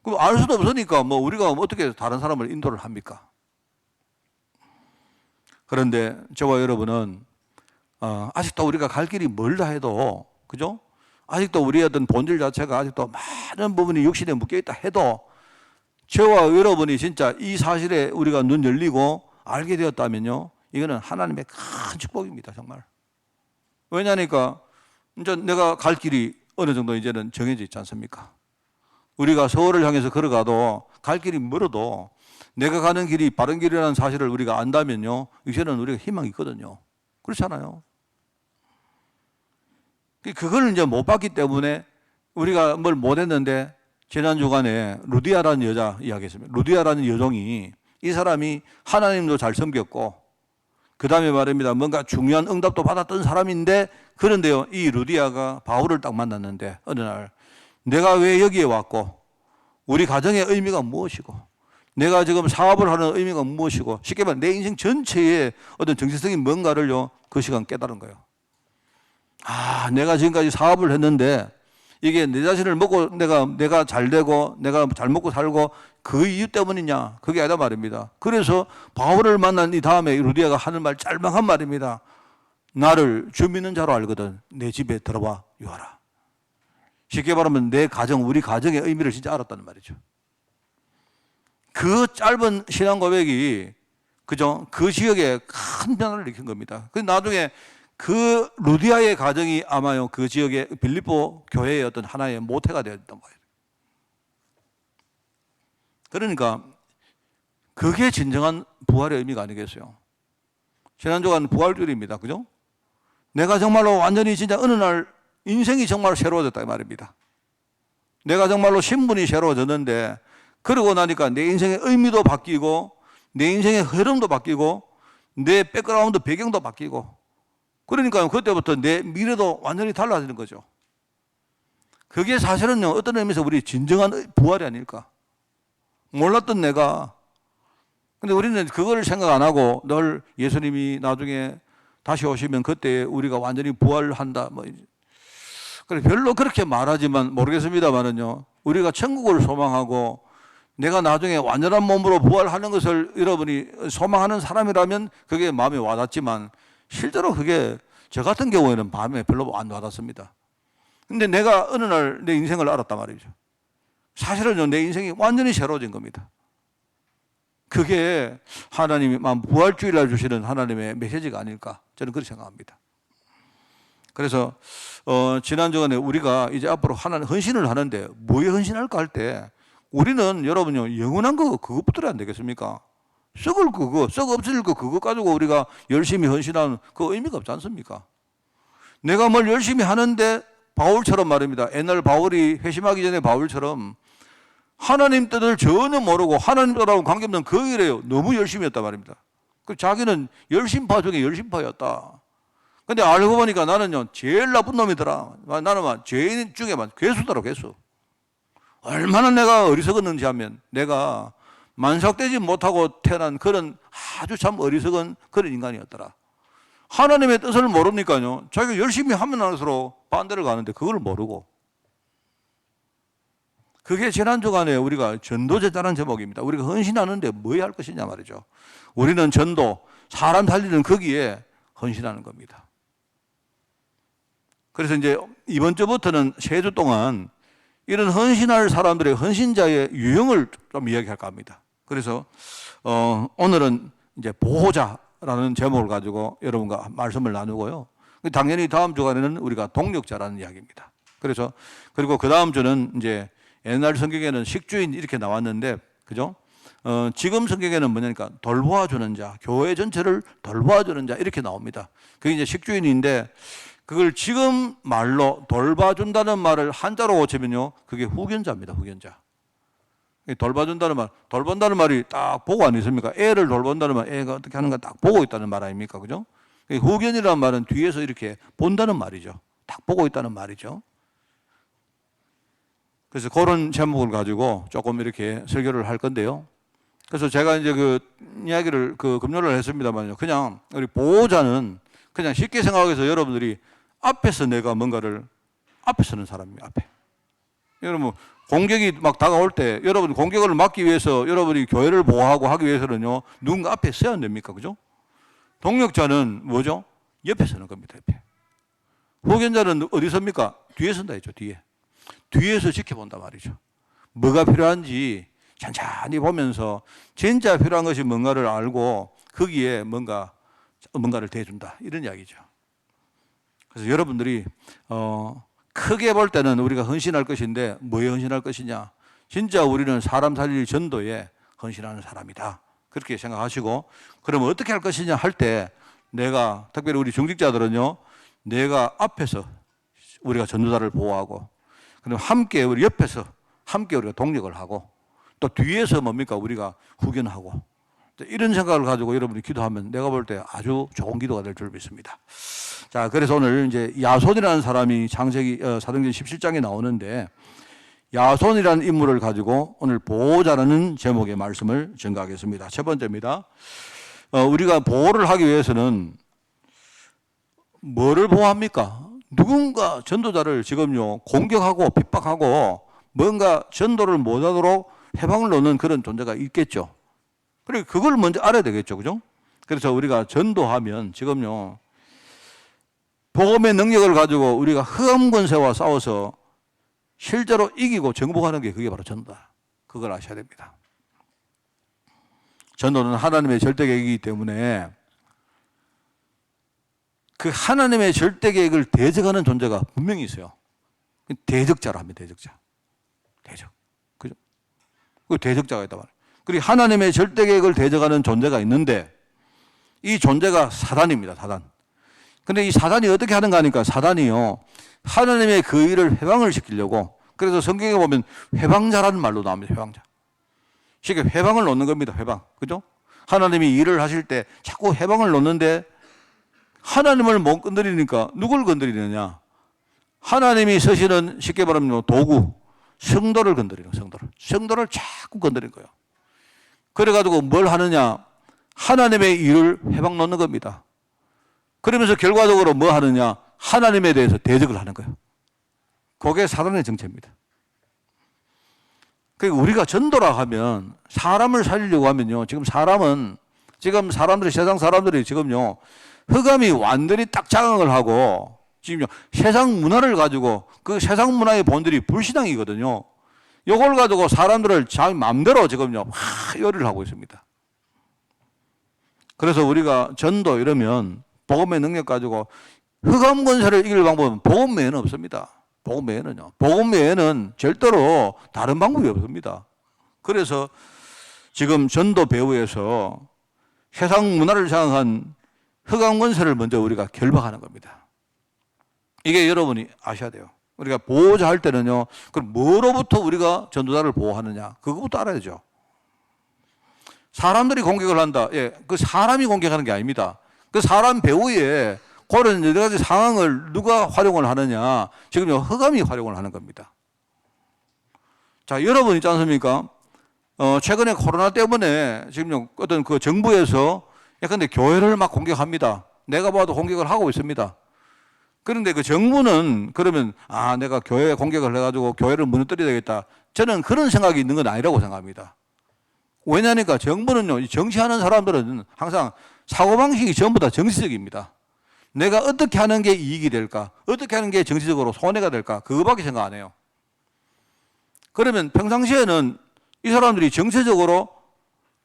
그럼 알 수도 없으니까 뭐 우리가 어떻게 다른 사람을 인도를 합니까? 그런데 저와 여러분은 아직도 우리가 갈 길이 멀다 해도, 그죠? 아직도 우리의 어떤 본질 자체가 아직도 많은 부분이 육신에 묶여 있다 해도 저와 여러분이 진짜 이 사실에 우리가 눈 열리고 알게 되었다면요, 이거는 하나님의 큰 축복입니다, 정말. 왜냐니까 이제 내가 갈 길이 어느 정도 이제는 정해져 있지 않습니까? 우리가 서울을 향해서 걸어가도 갈 길이 멀어도 내가 가는 길이 바른 길이라는 사실을 우리가 안다면요, 이제는 우리가 희망이 있거든요. 그렇잖아요. 그걸 이제 못 봤기 때문에 우리가 뭘 못했는데, 지난 주간에 루디아라는 여자 이야기했습니다. 루디아라는 여종이, 이 사람이 하나님도 잘 섬겼고 그 다음에 말입니다, 뭔가 중요한 응답도 받았던 사람인데, 그런데요, 이 루디아가 바울을 딱 만났는데 어느 날 내가 왜 여기에 왔고 우리 가정의 의미가 무엇이고 내가 지금 사업을 하는 의미가 무엇이고, 쉽게 말해 내 인생 전체의 어떤 정체성이 뭔가를요 그 시간 깨달은 거예요. 아, 내가 지금까지 사업을 했는데 이게 내 자신을 먹고 내가 잘 되고 내가 잘 먹고 살고 그 이유 때문이냐? 그게 아니다 말입니다. 그래서 바울을 만난 이 다음에 루디아가 하는 말, 짤막한 말입니다. 나를 주 믿는 자로 알거든 내 집에 들어와 유하라. 쉽게 말하면 내 가정, 우리 가정의 의미를 진짜 알았다는 말이죠. 그 짧은 신앙 고백이 그죠? 그 지역에 큰 변화를 일으킨 겁니다. 그 나중에 그 루디아의 가정이 아마요 그 지역의 빌립보 교회의 어떤 하나의 모태가 되었던 거예요. 그러니까 그게 진정한 부활의 의미가 아니겠어요? 지난주간 부활주일입니다. 그죠? 내가 정말로 완전히 진짜 어느 날 인생이 정말 새로워졌다 이 말입니다. 내가 정말로 신분이 새로워졌는데 그러고 나니까 내 인생의 의미도 바뀌고 내 인생의 흐름도 바뀌고 내 백그라운드 배경도 바뀌고 그러니까 그때부터 내 미래도 완전히 달라지는 거죠. 그게 사실은요 어떤 의미에서 우리 진정한 부활이 아닐까. 몰랐던 내가 근데 우리는 그걸 생각 안 하고 늘 예수님이 나중에 다시 오시면 그때 우리가 완전히 부활한다 뭐 그래 별로 그렇게 말하지만 모르겠습니다만은요 우리가 천국을 소망하고 내가 나중에 완전한 몸으로 부활하는 것을 여러분이 소망하는 사람이라면 그게 마음에 와닿지만 실제로 그게 저 같은 경우에는 마음에 별로 안 와닿습니다. 근데 내가 어느 날 내 인생을 알았단 말이죠. 사실은요 내 인생이 완전히 새로워진 겁니다. 그게 하나님이 부활주일날 주시는 하나님의 메시지가 아닐까 저는 그렇게 생각합니다. 그래서 지난 주간에 우리가 이제 앞으로 하나님 헌신을 하는데 뭐에 헌신할까 할 때 우리는 여러분요 영원한 거 그것 붙들어야 안 되겠습니까? 썩을 그거 썩 없을 거 그거 가지고 우리가 열심히 헌신하는 그 의미가 없지 않습니까? 내가 뭘 열심히 하는데 바울처럼 말입니다. 옛날 바울이 회심하기 전에 바울처럼 하나님 뜻을 전혀 모르고 하나님 뜻하고 관계없는 그 일에 너무 열심히 했단 말입니다. 그 자기는 열심파 중에 열심파였다. 근데 알고 보니까 나는요 제일 나쁜 놈이더라. 나는 죄인 중에 괴수더라 괴수. 얼마나 내가 어리석었는지 하면 내가 만삭되지 못하고 태어난 그런 아주 참 어리석은 그런 인간이었더라. 하나님의 뜻을 모르니까요 자기가 열심히 하면 할수록 반대를 가는데 그걸 모르고 그게 지난 주간에 우리가 전도제자라는 제목입니다. 우리가 헌신하는데 뭐 해야 할 것이냐 말이죠. 우리는 전도, 사람 살리는 거기에 헌신하는 겁니다. 그래서 이제 이번 주부터는 3주 동안 이런 헌신할 사람들의 헌신자의 유형을 좀 이야기할까 합니다. 그래서 오늘은 이제 보호자라는 제목을 가지고 여러분과 말씀을 나누고요. 당연히 다음 주간에는 우리가 동력자라는 이야기입니다. 그래서 그리고 그 다음 주는 이제 옛날 성경에는 식주인 이렇게 나왔는데 그죠? 지금 성경에는 뭐냐니까 돌보아주는 자, 교회 전체를 돌보아주는 자 이렇게 나옵니다. 그게 이제 식주인인데 그걸 지금 말로 돌봐준다는 말을 한자로 고치면요 그게 후견자입니다. 후견자. 돌봐준다는 말, 돌본다는 말이 딱 보고 안 있습니까? 애를 돌본다는 말, 애가 어떻게 하는가 딱 보고 있다는 말 아닙니까? 그죠? 후견이라는 말은 뒤에서 이렇게 본다는 말이죠. 딱 보고 있다는 말이죠. 그래서 그런 제목을 가지고 조금 이렇게 설교를 할 건데요. 그래서 제가 이제 그 이야기를 금요일을 했습니다만요. 그냥 우리 보호자는 그냥 쉽게 생각해서 여러분들이 앞에서 내가 뭔가를 앞에 서는 사람입니다. 앞에. 여러분 공격이 막 다가올 때 여러분 공격을 막기 위해서 여러분이 교회를 보호하고 하기 위해서는요 누군가 앞에 서야 안 됩니까? 그죠? 동력자는 뭐죠? 옆에 서는 겁니다. 옆에. 후견자는 어디 섭니까? 뒤에 선다 했죠. 뒤에서 지켜본단 말이죠. 뭐가 필요한지 천천히 보면서 진짜 필요한 것이 뭔가를 알고 거기에 뭔가를 대준다 이런 이야기죠. 그래서 여러분들이 크게 볼 때는 우리가 헌신할 것인데 뭐에 헌신할 것이냐? 진짜 우리는 사람 살릴 전도에 헌신하는 사람이다. 그렇게 생각하시고 그러면 어떻게 할 것이냐 할 때 내가 특별히 우리 중직자들은요 내가 앞에서 우리가 전도자를 보호하고 그럼 함께 우리 옆에서 함께 우리가 동력을 하고 또 뒤에서 뭡니까 우리가 후견하고 이런 생각을 가지고 여러분이 기도하면 내가 볼 때 아주 좋은 기도가 될 줄 믿습니다. 자, 그래서 오늘 이제 야손이라는 사람이 창세기 사도행전 17장에 나오는데 야손이라는 인물을 가지고 오늘 보호자라는 제목의 말씀을 전가하겠습니다. 첫 번째입니다. 우리가 보호를 하기 위해서는 뭐를 보호합니까? 누군가 전도자를 지금요 공격하고 핍박하고 뭔가 전도를 못하도록 해방을 놓는 그런 존재가 있겠죠. 그리고 그걸 먼저 알아야 되겠죠, 그죠? 그래서 우리가 전도하면 지금요 복음의 능력을 가지고 우리가 흑암 권세와 싸워서 실제로 이기고 정복하는 게 그게 바로 전도다. 그걸 아셔야 됩니다. 전도는 하나님의 절대 계획이기 때문에 그 하나님의 절대 계획을 대적하는 존재가 분명히 있어요. 대적자라 합니다. 대적자. 대적. 그죠? 그 대적자가 있단 말이에요. 그리고 하나님의 절대 계획을 대적하는 존재가 있는데 이 존재가 사단입니다. 사단. 근데 이 사단이 어떻게 하는가 하니까 사단이요. 하나님의 그 일을 회방을 시키려고 그래서 성경에 보면 회방자라는 말로 나옵니다. 회방자. 쉽게 회방을 놓는 겁니다. 회방. 그죠? 하나님이 일을 하실 때 자꾸 회방을 놓는데 하나님을 못 건드리니까 누굴 건드리느냐? 하나님이 쓰시는 쉽게 말하면 도구, 성도를 건드리는 거예요. 성도를 자꾸 건드리는 거예요. 그래가지고 뭘 하느냐? 하나님의 일을 회방 놓는 겁니다. 그러면서 결과적으로 뭐 하느냐? 하나님에 대해서 대적을 하는 거예요. 그게 사단의 정체입니다. 그러니까 우리가 전도라 하면 사람을 살리려고 하면요. 지금 사람들이 세상 사람들이 지금요. 흑암이 완전히 딱 장악을 하고 지금요. 세상 문화를 가지고 그 세상 문화의 본질이 불신앙이거든요. 이걸 가지고 사람들을 자기 마음대로 지금요. 막 요리를 하고 있습니다. 그래서 우리가 전도 이러면 복음의 능력 가지고 흑암 권세를 이길 방법은 복음 외에는 없습니다. 복음 외에는요. 복음 외에는 절대로 다른 방법이 없습니다. 그래서 지금 전도 배후에서 세상 문화를 장악한 흑암 권세를 먼저 우리가 결박하는 겁니다. 이게 여러분이 아셔야 돼요. 우리가 보호자 할 때는요. 그럼 뭐로부터 우리가 전도자를 보호하느냐? 그거부터 알아야죠. 사람들이 공격을 한다. 예, 그 사람이 공격하는 게 아닙니다. 그 사람 배후에 그런 여러 가지 상황을 누가 활용을 하느냐. 지금요, 흑암이 활용을 하는 겁니다. 자, 여러분 있지 않습니까? 최근에 코로나 때문에 지금요, 어떤 그 정부에서 근데 교회를 막 공격합니다. 내가 봐도 공격을 하고 있습니다. 그런데 그 정부는 그러면, 내가 교회에 공격을 해가지고 교회를 무너뜨려야 되겠다. 저는 그런 생각이 있는 건 아니라고 생각합니다. 왜냐니까 정부는요, 정치하는 사람들은 항상 사고방식이 전부 다 정치적입니다. 내가 어떻게 하는 게 이익이 될까? 어떻게 하는 게 정치적으로 손해가 될까? 그거밖에 생각 안 해요. 그러면 평상시에는 이 사람들이 정치적으로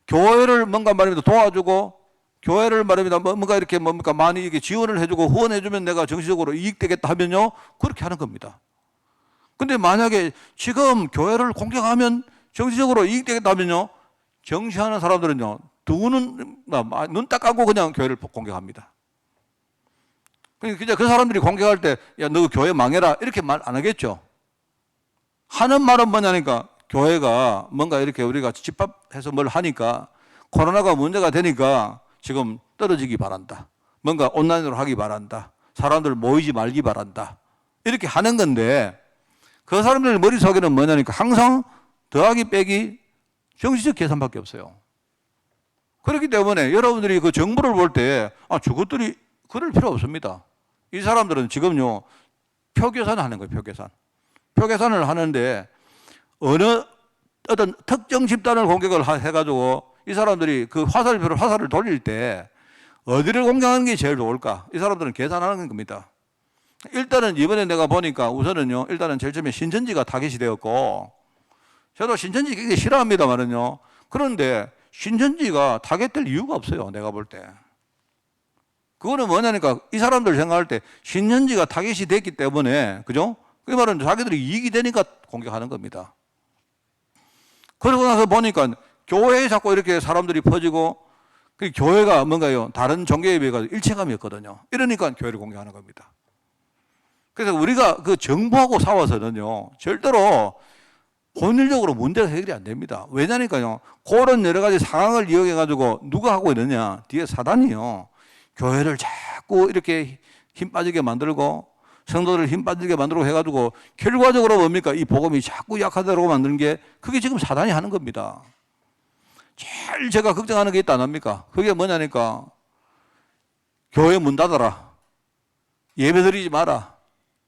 교회를 뭔가 말입니다 도와주고 교회를 말입니다 뭔가 이렇게 뭡니까 많이 이렇게 지원을 해주고 후원해주면 내가 정치적으로 이익되겠다 하면요 그렇게 하는 겁니다. 근데 만약에 지금 교회를 공격하면 정치적으로 이익되겠다 하면요 정치하는 사람들은요 눈 딱 감고 그냥 교회를 공격합니다. 그러니까 그 사람들이 공격할 때 야 너 교회 망해라 이렇게 말 안 하겠죠. 하는 말은 뭐냐니까 교회가 뭔가 이렇게 우리가 집합해서 뭘 하니까 코로나가 문제가 되니까 지금 떨어지기 바란다. 뭔가 온라인으로 하기 바란다. 사람들 모이지 말기 바란다. 이렇게 하는 건데 그 사람들 머릿속에는 뭐냐니까 항상 더하기 빼기 정치적 계산밖에 없어요. 그렇기 때문에 여러분들이 그 정부를 볼 때 저것들이 그럴 필요 없습니다. 이 사람들은 지금요 표계산을 하는 거예요. 표계산을 하는데 어떤 특정 집단을 공격을 해가지고 이 사람들이 그 화살을 돌릴 때 어디를 공격하는 게 제일 좋을까? 이 사람들은 계산하는 겁니다. 일단은 이번에 내가 보니까 우선은요, 일단은 제일 처음에 신천지가 타겟이 되었고, 저도 신천지 굉장히 싫어합니다만은요, 그런데 신천지가 타겟될 이유가 없어요, 내가 볼 때. 그거는 뭐냐니까 이 사람들 생각할 때 신천지가 타겟이 됐기 때문에, 그죠? 그 말은 자기들이 이익이 되니까 공격하는 겁니다. 그러고 나서 보니까 교회에 자꾸 이렇게 사람들이 퍼지고 그 교회가 뭔가요 다른 종교에 비해 가지고 일체감이 없거든요. 이러니까 교회를 공격하는 겁니다. 그래서 우리가 그 정부하고 싸워서는요 절대로 본질적으로 문제가 해결이 안 됩니다. 왜냐니까요 그런 여러 가지 상황을 이용해 가지고 누가 하고 있느냐 뒤에 사단이요 교회를 자꾸 이렇게 힘 빠지게 만들고 성도들을 힘 빠지게 만들고 해가지고 결과적으로 뭡니까 이 복음이 자꾸 약하다고 만드는 게 그게 지금 사단이 하는 겁니다. 제일 제가 걱정하는 게 있다 안 합니까? 그게 뭐냐니까 교회 문 닫아라. 예배 드리지 마라.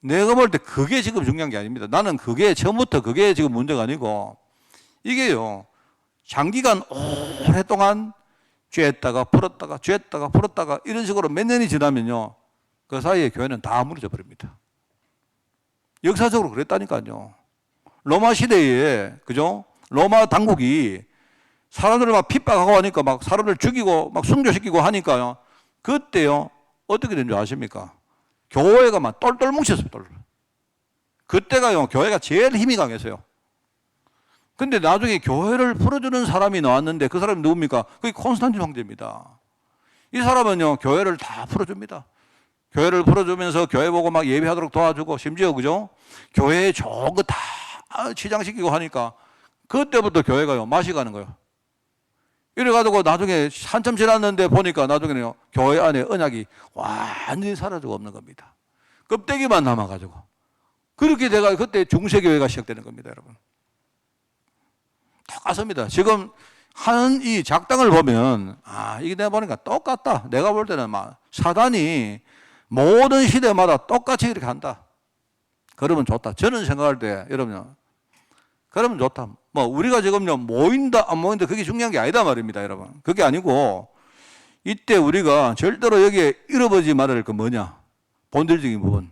내가 볼 때 그게 지금 중요한 게 아닙니다. 나는 그게 처음부터 그게 지금 문제가 아니고 이게요 장기간 오랫동안 죄했다가 풀었다가 이런 식으로 몇 년이 지나면요 그 사이에 교회는 다 무너져 버립니다. 역사적으로 그랬다니까요. 로마 시대에 그죠? 로마 당국이 사람들을 막 핍박하고 하니까 막 사람들 죽이고 막 순교시키고 하니까요. 그때요, 어떻게 된 줄 아십니까? 교회가 막 똘똘 뭉쳤어요, 똘똘. 그때가요, 교회가 제일 힘이 강했어요. 근데 나중에 교회를 풀어주는 사람이 나왔는데 그 사람이 누굽니까? 그게 콘스탄틴 황제입니다. 이 사람은요, 교회를 다 풀어줍니다. 교회를 풀어주면서 교회 보고 막 예배하도록 도와주고, 심지어 그죠? 교회에 좋은 거 다 치장시키고 하니까 그때부터 교회가요, 맛이 가는 거예요. 이래가지고 나중에 한참 지났는데 보니까 나중에는요, 교회 안에 언약이 완전히 사라지고 없는 겁니다. 껍데기만 남아가지고. 그렇게 돼가 그때 중세교회가 시작되는 겁니다, 여러분. 똑같습니다. 지금 하는 이 작당을 보면, 이게 내가 보니까 똑같다. 내가 볼 때는 막 사단이 모든 시대마다 똑같이 이렇게 한다. 그러면 좋다. 저는 생각할 때, 여러분, 그러면 좋다. 뭐, 우리가 지금요, 모인다, 안 모인다, 그게 중요한 게 아니다 말입니다, 여러분. 그게 아니고, 이때 우리가 절대로 여기에 잃어버리지 말아야 할 건 뭐냐? 본질적인 부분.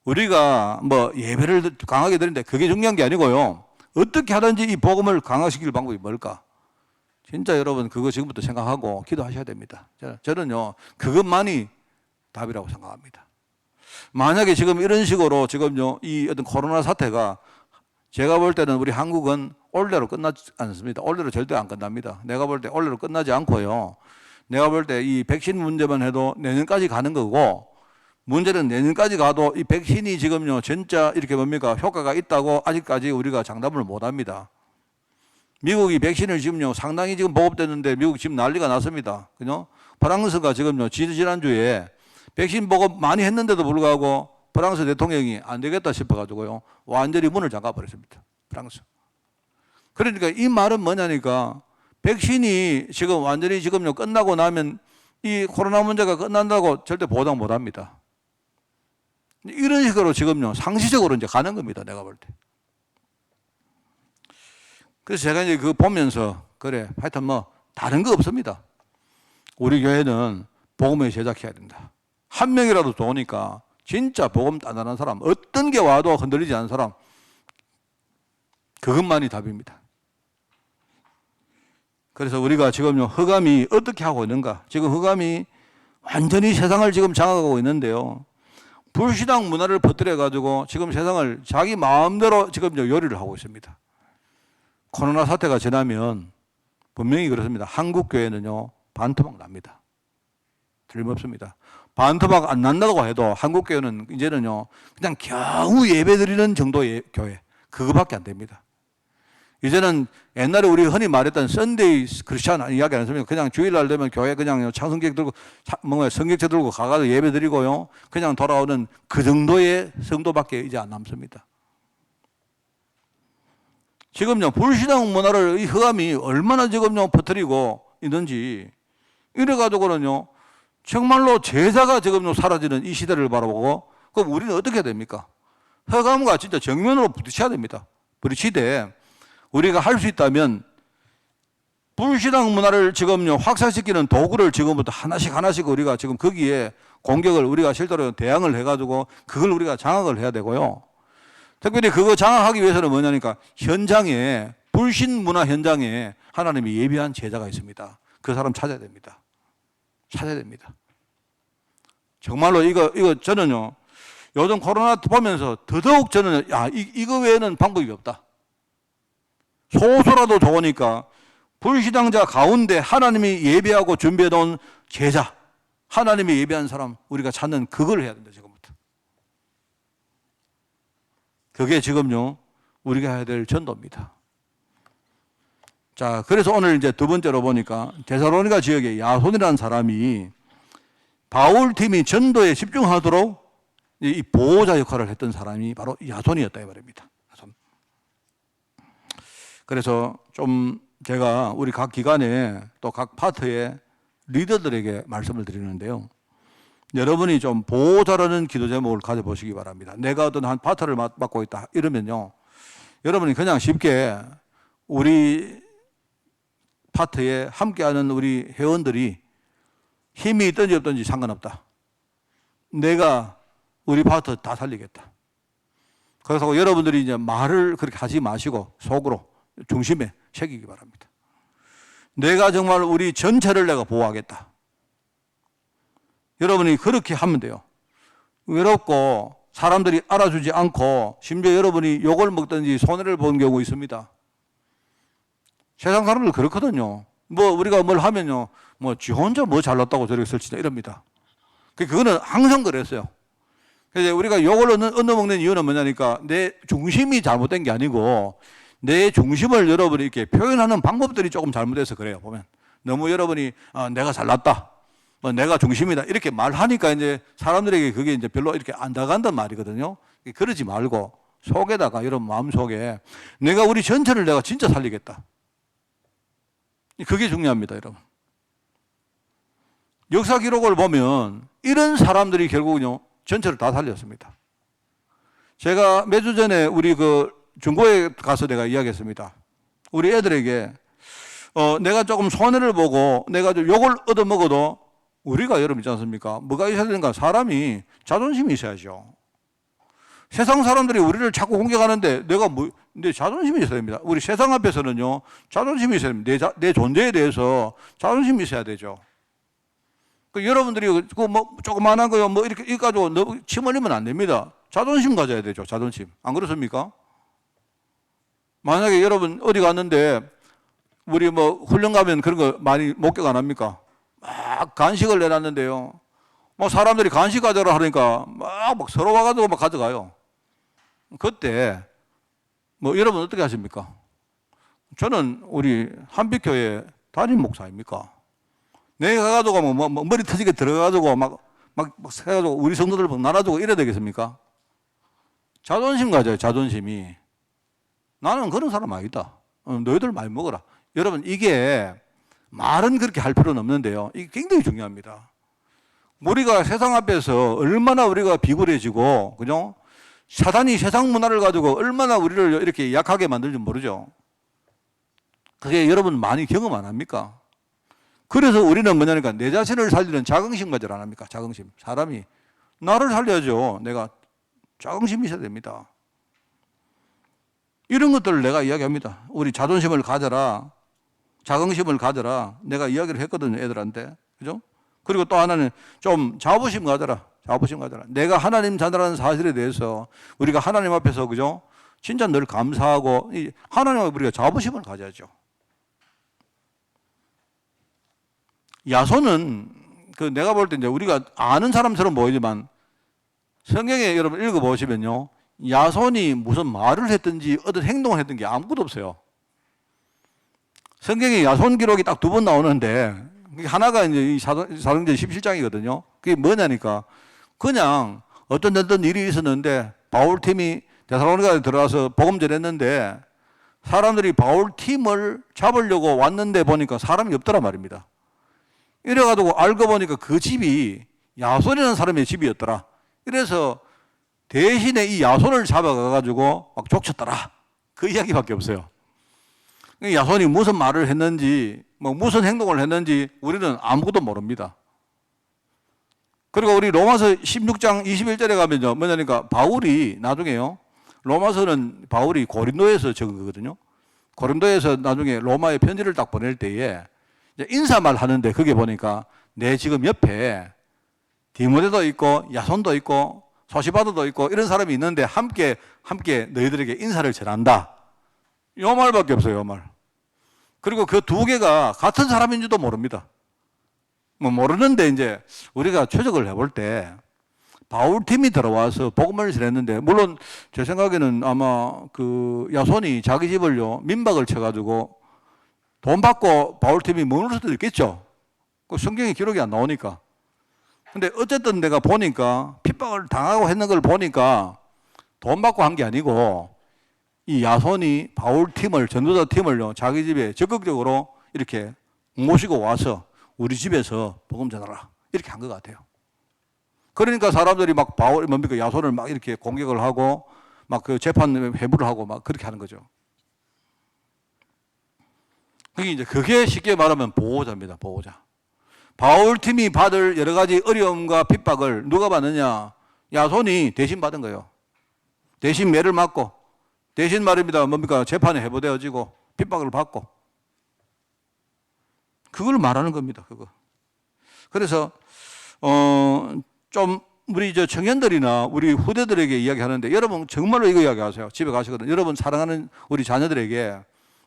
우리가 뭐 예배를 강하게 드리는데 그게 중요한 게 아니고요. 어떻게 하든지 이 복음을 강화시킬 방법이 뭘까? 진짜 여러분 그거 지금부터 생각하고 기도하셔야 됩니다. 저는요, 그것만이 답이라고 생각합니다. 만약에 지금 이런 식으로 지금요, 이 어떤 코로나 사태가 제가 볼 때는 우리 한국은 올해로 끝나지 않습니다. 올해로 절대 안 끝납니다. 내가 볼 때 올해로 끝나지 않고요. 내가 볼 때 이 백신 문제만 해도 내년까지 가는 거고, 문제는 내년까지 가도 이 백신이 지금요, 진짜 이렇게 뭡니까? 효과가 있다고 아직까지 우리가 장담을 못 합니다. 미국이 백신을 지금요, 상당히 지금 보급됐는데 미국 지금 난리가 났습니다. 그죠? 프랑스가 지금요, 지난주에 백신 보급 많이 했는데도 불구하고 프랑스 대통령이 안 되겠다 싶어가지고요, 완전히 문을 잠가버렸습니다. 프랑스. 그러니까 이 말은 뭐냐니까, 백신이 지금 완전히 지금요, 끝나고 나면 이 코로나 문제가 끝난다고 절대 보장 못 합니다. 이런 식으로 지금요, 상시적으로 이제 가는 겁니다, 내가 볼 때. 그래서 제가 이제 그거 보면서, 그래, 하여튼 뭐, 다른 거 없습니다. 우리 교회는 복음을 제작해야 된다. 한 명이라도 좋으니까, 진짜 복음 단단한 사람, 어떤 게 와도 흔들리지 않는 사람, 그것만이 답입니다. 그래서 우리가 지금요, 흑암이 어떻게 하고 있는가? 지금 흑암이 완전히 세상을 지금 장악하고 있는데요. 불신앙 문화를 퍼뜨려가지고 지금 세상을 자기 마음대로 지금 요리를 하고 있습니다. 코로나 사태가 지나면 분명히 그렇습니다. 한국 교회는요, 반토막 납니다. 틀림없습니다. 반토막 안 난다고 해도 한국 교회는 이제는요, 그냥 겨우 예배 드리는 정도의 교회, 그거밖에 안 됩니다. 이제는 옛날에 우리 흔히 말했던 썬데이 크리스찬 이야기 안 했습니까? 그냥 주일날 되면 교회 그냥 찬송객 들고, 뭔가 성경책 들고 가가지고 예배 드리고요, 그냥 돌아오는 그 정도의 성도밖에 이제 안 남습니다. 지금요, 불신앙 문화를 이 흑암이 얼마나 지금요, 퍼뜨리고 있는지, 이래가지고는요, 정말로 제자가 지금요, 사라지는 이 시대를 바라보고, 그럼 우리는 어떻게 해야 됩니까? 흑암과 진짜 정면으로 부딪혀야 됩니다. 부딪히되, 우리가 할 수 있다면 불신앙 문화를 지금요, 확산시키는 도구를 지금부터 하나씩 우리가 지금 거기에 공격을 우리가 실제로 대항을 해가지고 그걸 우리가 장악을 해야 되고요. 특별히 그거 장악하기 위해서는 뭐냐니까, 현장에, 불신 문화 현장에 하나님이 예비한 제자가 있습니다. 그 사람 찾아야 됩니다. 찾아야 됩니다. 정말로 이거 저는요, 요즘 코로나 보면서 더더욱 저는, 이거 외에는 방법이 없다. 소수라도 좋으니까 불신앙자 가운데 하나님이 예배하고 준비해 놓은 제자, 하나님이 예배한 사람 우리가 찾는 그걸 해야 된다, 지금부터. 그게 지금요, 우리가 해야 될 전도입니다. 자, 그래서 오늘 이제 두 번째로 보니까 데살로니가 지역에 야손이라는 사람이 바울 팀이 전도에 집중하도록 이 보호자 역할을 했던 사람이 바로 야손이었다 이 말입니다. 그래서 좀 제가 우리 각 기관에 또 각 파트의 리더들에게 말씀을 드리는데요. 여러분이 좀 보호자라는 기도 제목을 가져보시기 바랍니다. 내가 어떤 한 파트를 맡고 있다 이러면요, 여러분이 그냥 쉽게 우리 파트에 함께하는 우리 회원들이 힘이 있든지 없든지 상관없다. 내가 우리 파트 다 살리겠다. 그래서 여러분들이 이제 말을 그렇게 하지 마시고 속으로 중심에 새기기 바랍니다. 내가 정말 우리 전체를 내가 보호하겠다. 여러분이 그렇게 하면 돼요. 외롭고 사람들이 알아주지 않고 심지어 여러분이 욕을 먹든지 손해를 보는 경우 있습니다. 세상 사람들 그렇거든요. 뭐 우리가 뭘 하면요, 뭐 지 혼자 뭐 잘났다고 저렇게 설치냐 이럽니다. 그거는 항상 그랬어요. 그래서 우리가 욕을 얻어먹는 이유는 뭐냐니까 내 중심이 잘못된 게 아니고 내 중심을 여러분이 이렇게 표현하는 방법들이 조금 잘못돼서 그래요. 보면 너무 여러분이 내가 잘났다, 뭐 내가 중심이다 이렇게 말하니까 이제 사람들에게 그게 이제 별로 이렇게 안 다간단 말이거든요. 그러지 말고 속에다가 여러분 마음 속에 내가 우리 전체를 내가 진짜 살리겠다. 그게 중요합니다, 여러분. 역사 기록을 보면 이런 사람들이 결국은요 전체를 다 살렸습니다. 제가 몇 주 전에 우리 중고에 가서 내가 이야기했습니다. 우리 애들에게 내가 조금 손해를 보고 내가 좀 욕을 얻어먹어도 우리가 여러분 있지 않습니까? 뭐가 있어야 되는가? 사람이 자존심이 있어야죠. 세상 사람들이 우리를 자꾸 공격하는데 내 자존심이 있어야 됩니다. 우리 세상 앞에서는요 자존심이 있어야 됩니다. 내 존재에 대해서 자존심이 있어야 되죠. 여러분들이 뭐 조그만한 거요 뭐 이렇게 가지고 침 흘리면 안 됩니다. 자존심 가져야 되죠. 자존심. 안 그렇습니까? 만약에 여러분 어디 갔는데 우리 뭐 훈련 가면 그런 거 많이 목격 안 합니까? 막 간식을 내놨는데요. 뭐 사람들이 간식 가져라 하니까 막 서로 와가지고 막 가져가요. 그때 뭐 여러분 어떻게 하십니까? 저는 우리 한빛교회 담임 목사입니까? 내가 가가지고 뭐 머리 터지게 들어가가지고 막 세가지고 우리 성도들 나눠주고 이래야 되겠습니까? 자존심 가져요, 자존심이. 나는 그런 사람 아니다. 너희들 많이 먹어라. 여러분, 이게 말은 그렇게 할 필요는 없는데요. 이게 굉장히 중요합니다. 우리가 세상 앞에서 얼마나 우리가 비굴해지고, 그죠? 사단이 세상 문화를 가지고 얼마나 우리를 이렇게 약하게 만들지 모르죠. 그게 여러분 많이 경험 안 합니까? 그래서 우리는 뭐냐니까 내 자신을 살리는 자긍심 가지를 안 합니까? 자긍심. 사람이 나를 살려야죠. 내가 자긍심이 있어야 됩니다. 이런 것들을 내가 이야기합니다. 우리 자존심을 가져라. 자긍심을 가져라. 내가 이야기를 했거든요, 애들한테. 그죠? 그리고 또 하나는 좀 자부심 가져라. 자부심 가져라. 내가 하나님 자녀라는 사실에 대해서 우리가 하나님 앞에서, 그죠? 진짜 늘 감사하고, 하나님 앞에 우리가 자부심을 가져야죠. 야손은 내가 볼 때 이제 우리가 아는 사람처럼 보이지만 성경에 여러분 읽어보시면요. 야손이 무슨 말을 했든지 어떤 행동을 했던 게 아무것도 없어요. 성경에 야손 기록이 딱 2번 나오는데 하나가 이제 사도행전 17장이거든요. 그게 뭐냐니까 그냥 어떤 일이 있었는데 바울팀이 데살로니가에 들어가서 복음 전했는데 사람들이 바울팀을 잡으려고 왔는데 보니까 사람이 없더란 말입니다. 이래가지고 알고 보니까 그 집이 야손이라는 사람의 집이었더라. 이래서 대신에 이 야손을 잡아가가지고 막 족쳤더라. 그 이야기밖에 없어요. 야손이 무슨 말을 했는지, 뭐 무슨 행동을 했는지 우리는 아무것도 모릅니다. 그리고 우리 로마서 16장 21절에 가면요. 뭐냐니까 바울이 나중에요. 로마서는 바울이 고린도에서 적은 거거든요. 고린도에서 나중에 로마에 편지를 딱 보낼 때에 인사말 하는데 거기 보니까 내 지금 옆에 디모데도 있고 야손도 있고 소시바도도 있고 이런 사람이 있는데 함께 너희들에게 인사를 전한다. 요 말밖에 없어요, 요 말. 그리고 그 2개가 같은 사람인지도 모릅니다. 뭐 모르는데 이제 우리가 추적을 해볼 때 바울팀이 들어와서 복음을 전했는데 물론 제 생각에는 아마 그 야손이 자기 집을요 민박을 쳐가지고 돈 받고 바울팀이 머물 수도 있겠죠. 그 성경에 기록이 안 나오니까. 근데 어쨌든 내가 보니까 핍박을 당하고 했는 걸 보니까 돈 받고 한 게 아니고 이 야손이 바울팀을, 전도자 팀을요 자기 집에 적극적으로 이렇게 모시고 와서 우리 집에서 복음 전하라. 이렇게 한 것 같아요. 그러니까 사람들이 막 야손을 막 이렇게 공격을 하고 막 그 재판 회부를 하고 막 그렇게 하는 거죠. 그게 쉽게 말하면 보호자입니다, 보호자. 바울팀이 받을 여러 가지 어려움과 핍박을 누가 받느냐? 야손이 대신 받은 거예요. 대신 매를 맞고, 대신 말입니다. 뭡니까? 재판에 회부되어지고, 핍박을 받고. 그걸 말하는 겁니다. 그거. 그래서 좀 우리 저 청년들이나 우리 후대들에게 이야기하는데, 여러분 정말로 이거 이야기하세요. 집에 가시거든. 여러분 사랑하는 우리 자녀들에게,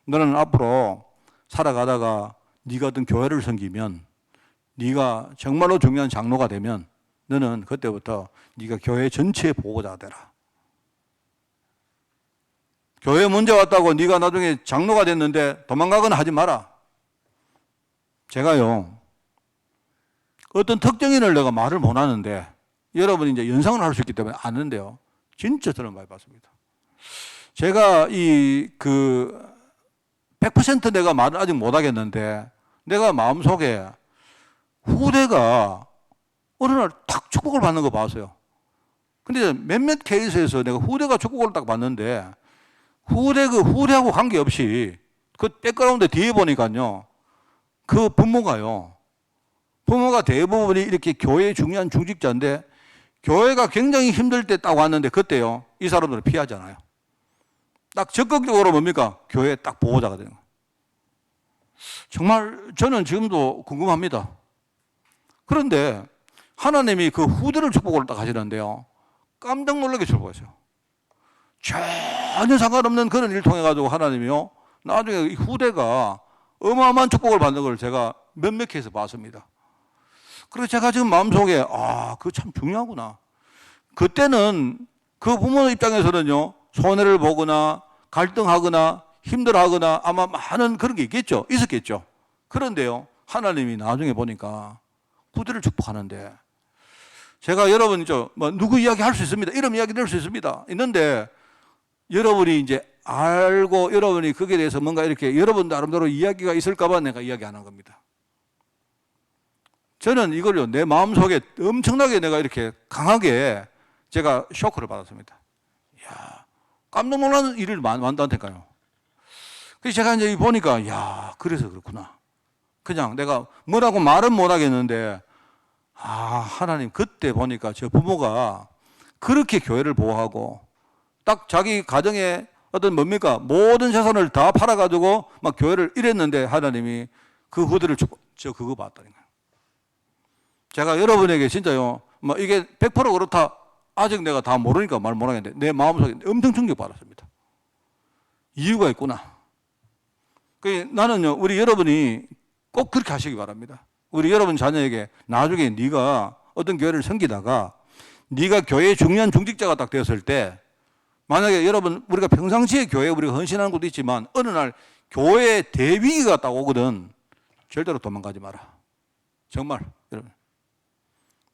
너는 앞으로 살아가다가 네가 어떤 교회를 섬기면, 네가 정말로 중요한 장로가 되면 너는 그때부터 네가 교회 전체의 보호자가 되라. 교회 문제 왔다고 네가 나중에 장로가 됐는데 도망가거나 하지 마라. 제가요, 어떤 특정인을 내가 말을 못 하는데, 여러분이 이제 연상을 할 수 있기 때문에 아는데요, 진짜 저는 많이 봤습니다. 제가 100% 내가 말을 아직 못 하겠는데, 내가 마음속에 후대가 어느 날 탁 축복을 받는 거 봤어요. 근데 몇몇 케이스에서 내가 후대가 축복을 딱 받는데, 후대하고 관계없이 그 백그라운드 뒤에 보니까요, 그 부모가 대부분이 이렇게 교회의 중요한 중직자인데, 교회가 굉장히 힘들 때 딱 왔는데, 그때요, 이 사람들은 피하잖아요. 딱 적극적으로 뭡니까? 교회 딱 보호자가 되는 거예요. 정말 저는 지금도 궁금합니다. 그런데 하나님이 그 후대를 축복을 딱 하시는데요, 깜짝 놀라게 축복하세요. 전혀 상관없는 그런 일을 통해 가지고 하나님이요, 나중에 이 후대가 어마어마한 축복을 받는 걸 제가 몇몇 케이스 봤습니다. 그래서 제가 지금 마음속에, 그거 참 중요하구나. 그때는 그 부모 입장에서는요, 손해를 보거나 갈등하거나 힘들어하거나 아마 많은 그런 게 있었겠죠. 그런데요, 하나님이 나중에 보니까 후대를 축복하는데, 제가 여러분 누구 이야기 할 수 있습니다. 이름 이야기 될 수 있습니다. 있는데, 여러분이 이제 알고 여러분이 거기에 대해서 뭔가 이렇게 여러분 나름대로 이야기가 있을까봐 내가 이야기하는 겁니다. 저는 이걸요, 내 마음속에 엄청나게 내가 이렇게 강하게 제가 쇼크를 받았습니다. 이야, 깜짝 놀라는 일을 만다니까요. 그래서 제가 이제 보니까, 그래서 그렇구나. 그냥 내가 뭐라고 말은 못 하겠는데, 하나님, 그때 보니까 저 부모가 그렇게 교회를 보호하고, 딱 자기 가정에 어떤 모든 재산을 다 팔아가지고 막 교회를 이랬는데, 하나님이 그 후대를 저 그거 봤다는 거예요. 제가 여러분에게 진짜요, 이게 100% 그렇다, 아직 내가 다 모르니까 말 못 하겠는데, 내 마음속에 엄청 충격받았습니다. 이유가 있구나. 나는요, 우리 여러분이 꼭 그렇게 하시기 바랍니다. 우리 여러분 자녀에게 나중에 네가 어떤 교회를 섬기다가 네가 교회의 중요한 중직자가 딱 되었을 때, 만약에 여러분, 우리가 평상시에 교회에 우리가 헌신하는 것도 있지만 어느 날 교회에 대위기가 딱 오거든, 절대로 도망가지 마라. 정말 여러분,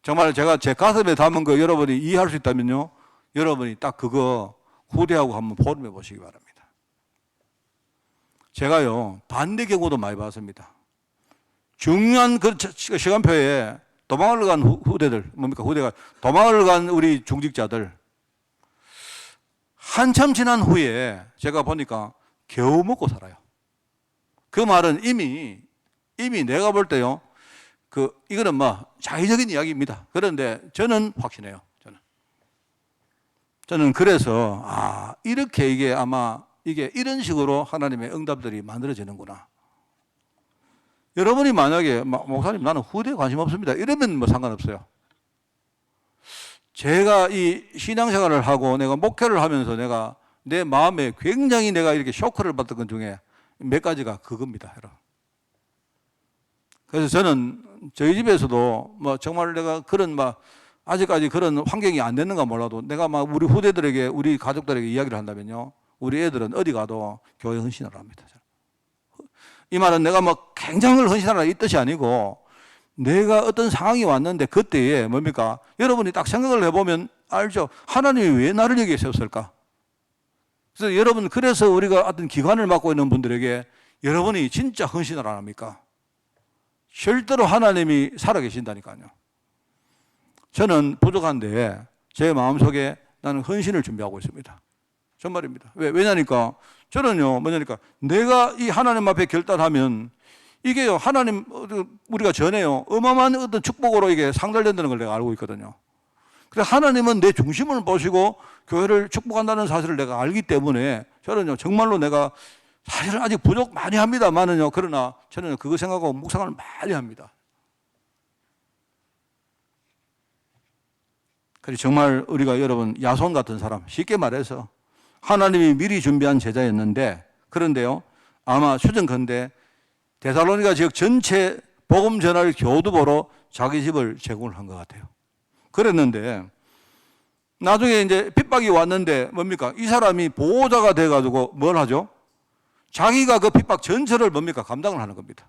정말 제가 제 가슴에 담은 거 여러분이 이해할 수 있다면요, 여러분이 딱 그거 후대하고 한번 포럼해 보시기 바랍니다. 제가요, 반대 경우도 많이 봤습니다. 중요한 그 시간표에 도망을 간 후대들, 후대가 도망을 간 우리 중직자들, 한참 지난 후에 제가 보니까 겨우 먹고 살아요. 그 말은 이미 내가 볼 때요, 이거는 자의적인 이야기입니다. 그런데 저는 확신해요. 저는 그래서, 이렇게 이게 아마 이런 식으로 하나님의 응답들이 만들어지는구나. 여러분이 만약에 목사님 나는 후대에 관심 없습니다, 이러면 상관없어요. 제가 이 신앙생활을 하고 내가 목회를 하면서 내가 내 마음에 굉장히 내가 이렇게 쇼크를 받던 것 중에 몇 가지가 그겁니다, 여러분. 그래서 저는 저희 집에서도 정말 내가 그런 아직까지 그런 환경이 안 됐는가 몰라도 내가 우리 후대들에게, 우리 가족들에게 이야기를 한다면요, 우리 애들은 어디 가도 교회 헌신을 합니다. 이 말은 내가 굉장히 헌신하라 이 뜻이 아니고, 내가 어떤 상황이 왔는데 그때에 여러분이 딱 생각을 해보면 알죠. 하나님이 왜 나를 여기에 세웠을까? 그래서 여러분, 그래서 우리가 어떤 기관을 맡고 있는 분들에게 여러분이 진짜 헌신을 안 합니까? 절대로 하나님이 살아계신다니까요. 저는 부족한데 제 마음속에 나는 헌신을 준비하고 있습니다. 정말입니다. 왜냐니까 저는요, 내가 이 하나님 앞에 결단하면 이게요, 하나님, 우리가 전에요, 어마어마한 어떤 축복으로 이게 상달된다는 걸 내가 알고 있거든요. 그래서 하나님은 내 중심을 보시고 교회를 축복한다는 사실을 내가 알기 때문에 저는요, 정말로 내가 사실은 아직 부족 많이 합니다만은요. 그러나 저는 그거 생각하고 묵상을 많이 합니다. 그래서 정말 우리가 여러분 야손 같은 사람, 쉽게 말해서 하나님이 미리 준비한 제자였는데, 그런데요 아마 추정컨대 데살로니가 지역 전체 복음 전할 교두보로 자기 집을 제공을 한 것 같아요. 그랬는데 나중에 이제 핍박이 왔는데 뭡니까? 이 사람이 보호자가 돼가지고 뭘 하죠? 자기가 그 핍박 전체를 뭡니까? 감당을 하는 겁니다.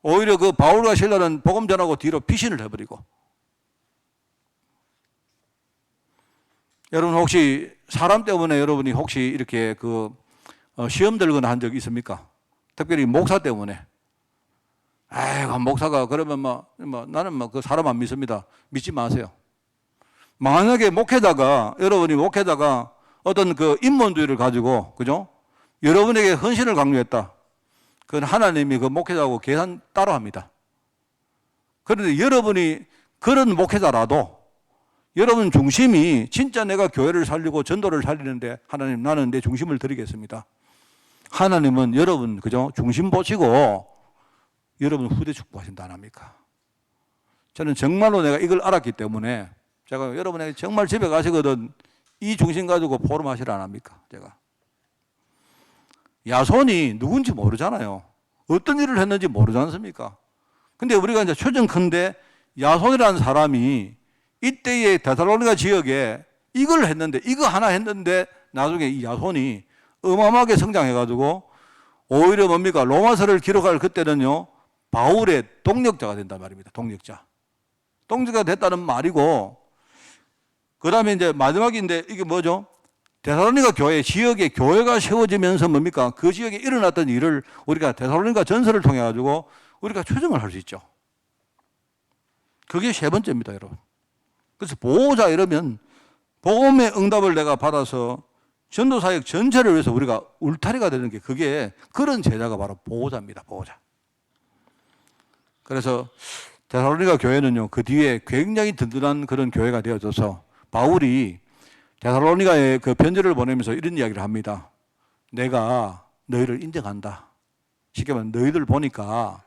오히려 그 바울과 실라는 복음 전하고 뒤로 피신을 해버리고. 여러분 혹시 사람 때문에 여러분이 혹시 이렇게 시험 들거나 한 적 있습니까? 특별히 목사 때문에. 아이고, 목사가 그러면 나는 그 사람 안 믿습니다. 믿지 마세요. 만약에 여러분이 목회자가 어떤 그 인본주의를 가지고, 그죠? 여러분에게 헌신을 강요했다. 그건 하나님이 그 목회자하고 계산 따로 합니다. 그런데 여러분이 그런 목회자라도 여러분 중심이 진짜 내가 교회를 살리고 전도를 살리는데 하나님 나는 내 중심을 드리겠습니다. 하나님은 여러분 그죠? 중심 보시고 여러분 후대 축복하신다 안 합니까? 저는 정말로 내가 이걸 알았기 때문에 제가 여러분에게 정말 집에 가시거든 이 중심 가지고 포럼하시라 안 합니까? 제가 야손이 누군지 모르잖아요. 어떤 일을 했는지 모르지 않습니까? 근데 우리가 이제 추정컨대 야손이라는 사람이 이때의 데살로니가 지역에 이걸 했는데, 이거 하나 했는데 나중에 이 야손이 어마어마하게 성장해가지고 오히려 뭡니까? 로마서를 기록할 그때는요 바울의 동력자가 된단 말입니다. 동력자. 동력자가 됐다는 말이고, 그 다음에 이제 마지막인데 이게 뭐죠? 데살로니가 교회, 지역에 교회가 세워지면서 뭡니까? 그 지역에 일어났던 일을 우리가 데살로니가 전설을 통해 가지고 우리가 추정을 할 수 있죠. 그게 세 번째입니다, 여러분. 그래서 보호자 이러면 복음의 응답을 내가 받아서 전도 사역 전체를 위해서 우리가 울타리가 되는 게 그게 그런 제자가 바로 보호자입니다. 보호자. 그래서 데살로니가 교회는요 그 뒤에 굉장히 든든한 그런 교회가 되어져서 바울이 데살로니가에 그 편지를 보내면서 이런 이야기를 합니다. 내가 너희를 인정한다. 쉽게 말하면 너희들 보니까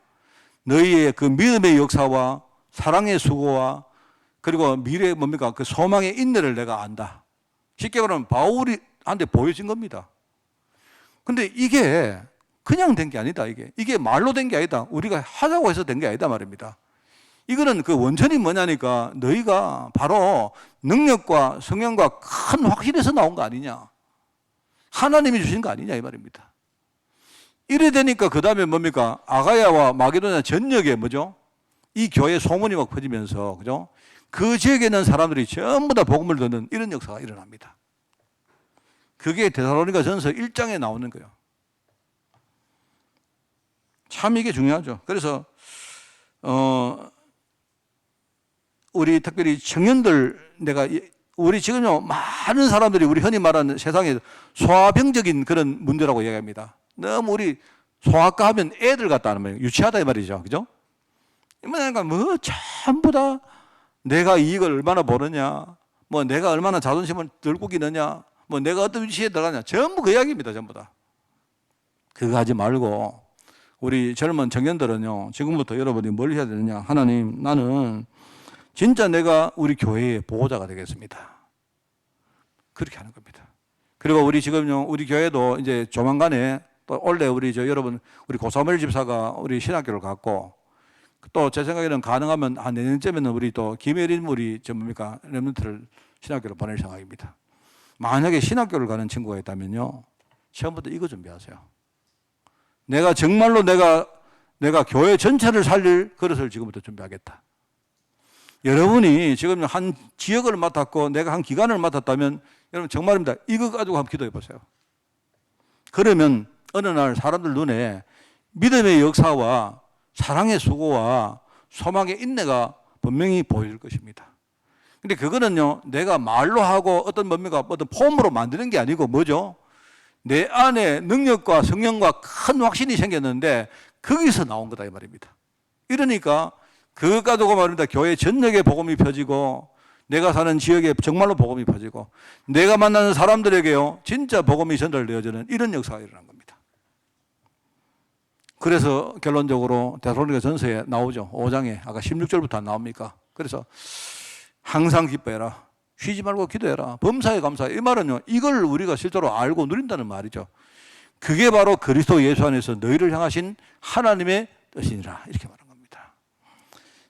너희의 그 믿음의 역사와 사랑의 수고와 그리고 미래의 뭡니까? 그 소망의 인내를 내가 안다. 쉽게 말하면 바울이한테 보여진 겁니다. 근데 이게 그냥 된 게 아니다. 이게 말로 된 게 아니다. 우리가 하자고 해서 된 게 아니다 말입니다. 이거는 그 원천이 뭐냐니까 너희가 바로 능력과 성령과 큰 확신에서 나온 거 아니냐. 하나님이 주신 거 아니냐 이 말입니다. 이래 되니까 그 다음에 뭡니까? 아가야와 마게도냐 전역에 뭐죠? 이 교회 소문이 막 퍼지면서 그죠? 그 지역에 있는 사람들이 전부 다 복음을 듣는 이런 역사가 일어납니다. 그게 데살로니가 전서 1장에 나오는 거예요. 참 이게 중요하죠. 그래서 우리 특별히 청년들 우리 지금요 많은 사람들이 우리 흔히 말하는 세상에 소아병적인 그런 문제라고 이야기합니다. 너무 우리 소아과 하면 애들 같다 하는 말이에요. 유치하다 이 말이죠. 그죠? 그러니까 전부 다 내가 이익을 얼마나 버느냐, 내가 얼마나 자존심을 들고 기느냐, 내가 어떤 위치에 들어가냐, 전부 그 이야기입니다. 전부 다. 그거 하지 말고 우리 젊은 청년들은요 지금부터 여러분이 뭘 해야 되느냐. 하나님 나는 진짜 내가 우리 교회의 보호자가 되겠습니다. 그렇게 하는 겁니다. 그리고 우리 지금요 우리 교회도 이제 조만간에 또 원래 여러분 우리 고사무엘 집사가 우리 신학교를 갖고 또 제 생각에는 가능하면 한 내년쯤에는 우리 또 김혜린 랩런트를 신학교로 보낼 생각입니다. 만약에 신학교를 가는 친구가 있다면요 처음부터 이거 준비하세요. 내가 정말로 내가 교회 전체를 살릴 그릇을 지금부터 준비하겠다. 여러분이 지금 한 지역을 맡았고 내가 한 기간을 맡았다면 여러분 정말입니다. 이거 가지고 한번 기도해 보세요. 그러면 어느 날 사람들 눈에 믿음의 역사와 사랑의 수고와 소망의 인내가 분명히 보일 것입니다. 근데 그거는요 내가 말로 하고 어떤 폼으로 만드는 게 아니고 뭐죠? 내 안에 능력과 성령과 큰 확신이 생겼는데 거기서 나온 거다 이 말입니다. 이러니까 그것 가지고 말입니다. 교회 전역에 복음이 펴지고 내가 사는 지역에 정말로 복음이 펴지고 내가 만나는 사람들에게요 진짜 복음이 전달되어지는 이런 역사가 일어난 겁니다. 그래서 결론적으로 데살로니가 전서에 나오죠. 5장에 아까 16절부터 안 나옵니까? 그래서 항상 기뻐해라. 쉬지 말고 기도해라. 범사에 감사해. 이 말은요, 이걸 우리가 실제로 알고 누린다는 말이죠. 그게 바로 그리스도 예수 안에서 너희를 향하신 하나님의 뜻이니라. 이렇게 말한 겁니다.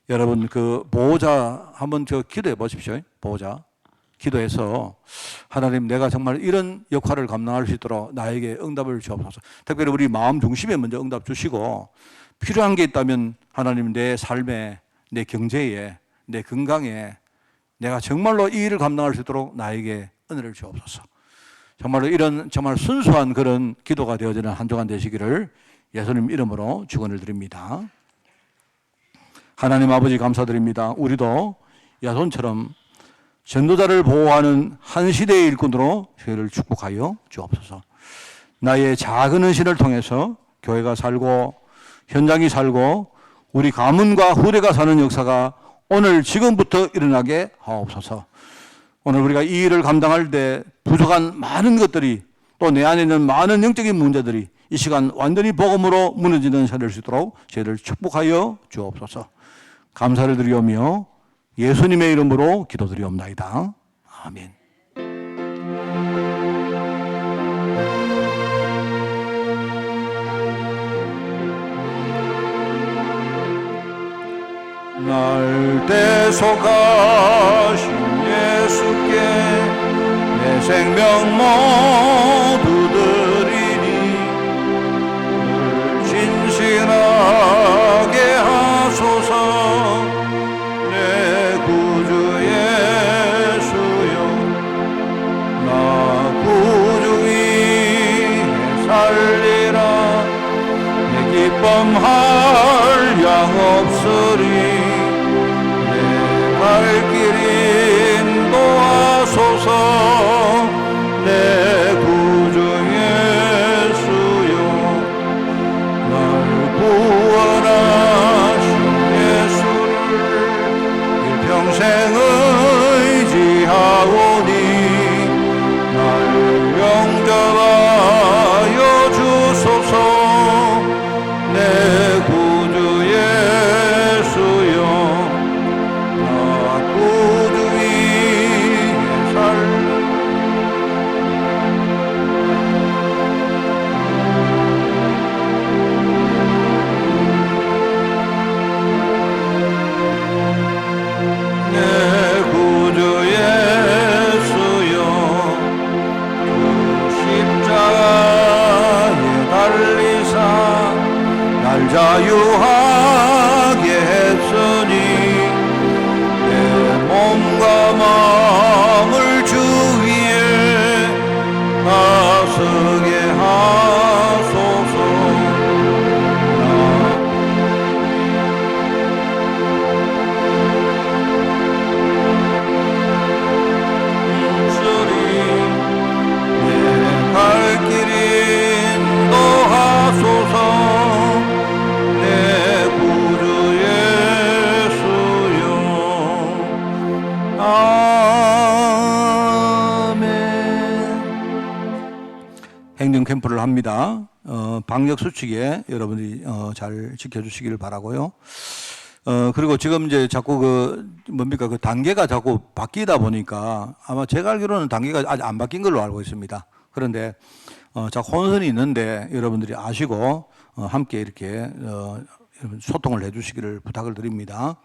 여러분, 그 보호자 한번 기도해 보십시오. 보호자. 기도해서 하나님, 내가 정말 이런 역할을 감당할 수 있도록 나에게 응답을 주옵소서. 특별히 우리 마음 중심에 먼저 응답 주시고, 필요한 게 있다면 하나님, 내 삶에, 내 경제에, 내 건강에 내가 정말로 이 일을 감당할 수 있도록 나에게 은혜를 주옵소서. 정말로 이런 정말 순수한 그런 기도가 되어지는 한 주간 되시기를 예수님 이름으로 축원을 드립니다. 하나님 아버지 감사드립니다. 우리도 야손처럼 전도자를 보호하는 한 시대의 일꾼으로 저희를 축복하여 주옵소서. 나의 작은 헌신을 통해서 교회가 살고 현장이 살고 우리 가문과 후대가 사는 역사가 오늘 지금부터 일어나게 하옵소서. 오늘 우리가 이 일을 감당할 때 부족한 많은 것들이 또 내 안에 있는 많은 영적인 문제들이 이 시간 완전히 복음으로 무너지는 시간이 될 수 있도록 저희를 축복하여 주옵소서. 감사를 드리오며 예수님의 이름으로 기도드리옵나이다. 아멘. 날 대속하신 예수께 내 생명 모두 드리니 늘 진실하게 하소서. 내 구주 예수여, 나 구주 위에 살리라. 내 기쁨할 양 없으리. 갈 길 인도하소서. 내 구주 예수여, 날 구원하신 예수를 일평생 의지하오니 날 영접하여 주소서. 내 구주 예수여, 자유하게 했으니 내 몸과 마음을 주 위에 나서게 하소서. 내 갈 길 인도하소서. 행정 캠프를 합니다. 방역 수칙에 여러분들이 잘 지켜주시기를 바라고요. 그리고 지금 이제 자꾸 그 단계가 자꾸 바뀌다 보니까 아마 제가 알기로는 단계가 아직 안 바뀐 걸로 알고 있습니다. 그런데 자꾸 혼선이 있는데 여러분들이 아시고 함께 이렇게 소통을 해주시기를 부탁을 드립니다.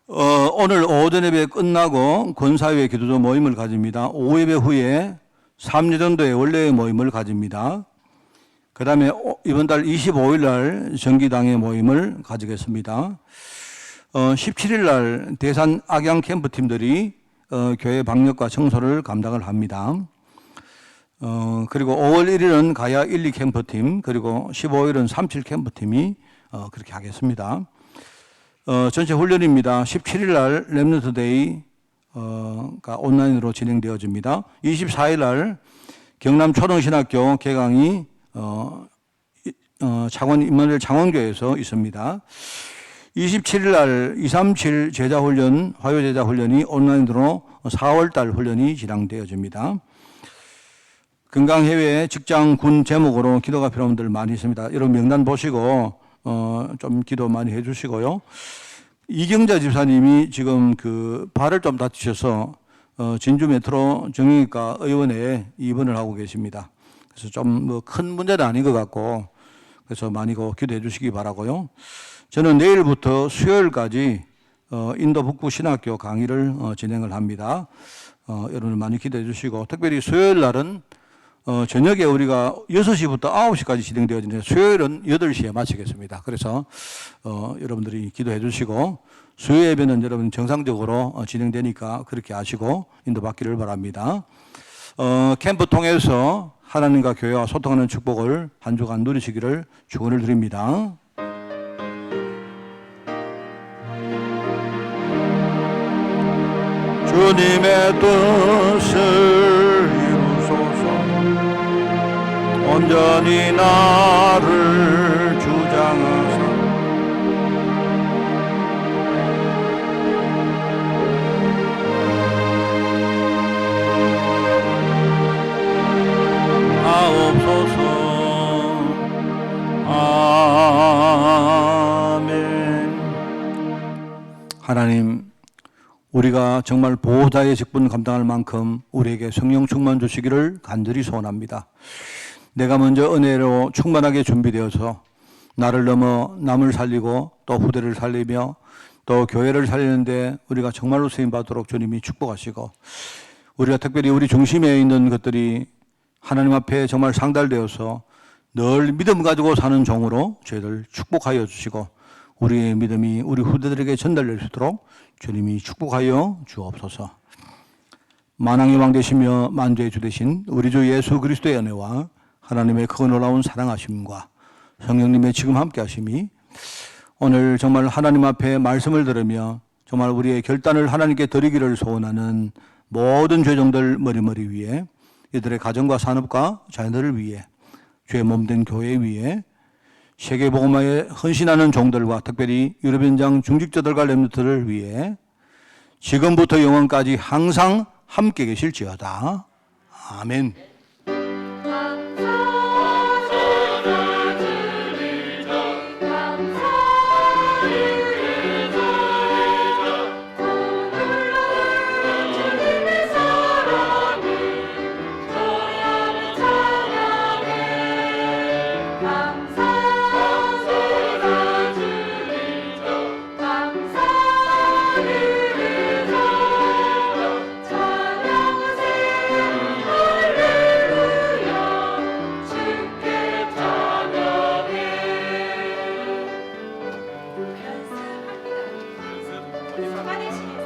오늘 오전 예배 끝나고 권사회 기도조 모임을 가집니다. 오후 예배 후에 3여전도의 원래 모임을 가집니다. 그 다음에 이번 달 25일 날 정기당의 모임을 가지겠습니다. 17일 날 대산 악양 캠프팀들이 교회 방역과 청소를 감당을 합니다. 그리고 5월 1일은 가야 1, 2 캠프팀, 그리고 15일은 37 캠프팀이 그렇게 하겠습니다. 전체 훈련입니다. 17일 날 렘넌트 데이 온라인으로 진행되어집니다. 24일 날 경남 초등신학교 개강이 창원 임마누엘 창원교회에서 있습니다. 27일 날 237 제자훈련, 화요제자훈련이 온라인으로 4월 달 훈련이 진행되어집니다. 건강해외 직장 군 제목으로 기도가 필요한 분들 많이 있습니다. 여러분 명단 보시고 좀 기도 많이 해주시고요. 이경자 집사님이 지금 그 발을 좀 다치셔서 진주 메트로 정형외과 의원에 입원을 하고 계십니다. 그래서 좀 뭐 큰 문제는 아닌 것 같고 그래서 많이 기도해 주시기 바라고요. 저는 내일부터 수요일까지 인도 북부 신학교 강의를 진행을 합니다. 여러분 많이 기대해 주시고 특별히 수요일 날은 저녁에 우리가 6시부터 9시까지 진행되어지는데 수요일은 8시에 마치겠습니다. 그래서 여러분들이 기도해 주시고 수요 예배는 여러분 정상적으로 진행되니까 그렇게 아시고 인도받기를 바랍니다. 캠프 통해서 하나님과 교회와 소통하는 축복을 한 주간 누리시기를 축원을 드립니다. 주님의 뜻을 이루소서. 온전히 나를 주장하사 하옵소서. 아멘. 하나님, 우리가 정말 보호자의 직분 감당할 만큼 우리에게 성령 충만 주시기를 간절히 소원합니다. 내가 먼저 은혜로 충만하게 준비되어서 나를 넘어 남을 살리고 또 후대를 살리며 또 교회를 살리는데 우리가 정말로 쓰임받도록 주님이 축복하시고 우리가 특별히 우리 중심에 있는 것들이 하나님 앞에 정말 상달되어서 늘 믿음 가지고 사는 종으로 저희를 축복하여 주시고 우리의 믿음이 우리 후대들에게 전달될 수 있도록 주님이 축복하여 주옵소서. 만왕의 왕 되시며 만주의 주 되신 우리 주 예수 그리스도의 은혜와 하나님의 크고 놀라운 사랑하심과 성령님의 지금 함께 하심이 오늘 정말 하나님 앞에 말씀을 들으며 정말 우리의 결단을 하나님께 드리기를 소원하는 모든 죄종들 머리머리 위에 이들의 가정과 산업과 자녀들을 위해 주의 몸된 교회 위에 세계복음화에 헌신하는 종들과 특별히 유럽 현장 중직자들과 렘넌트를 위해 지금부터 영원까지 항상 함께 계실지어다. 아멘. 연습합니다. 연습.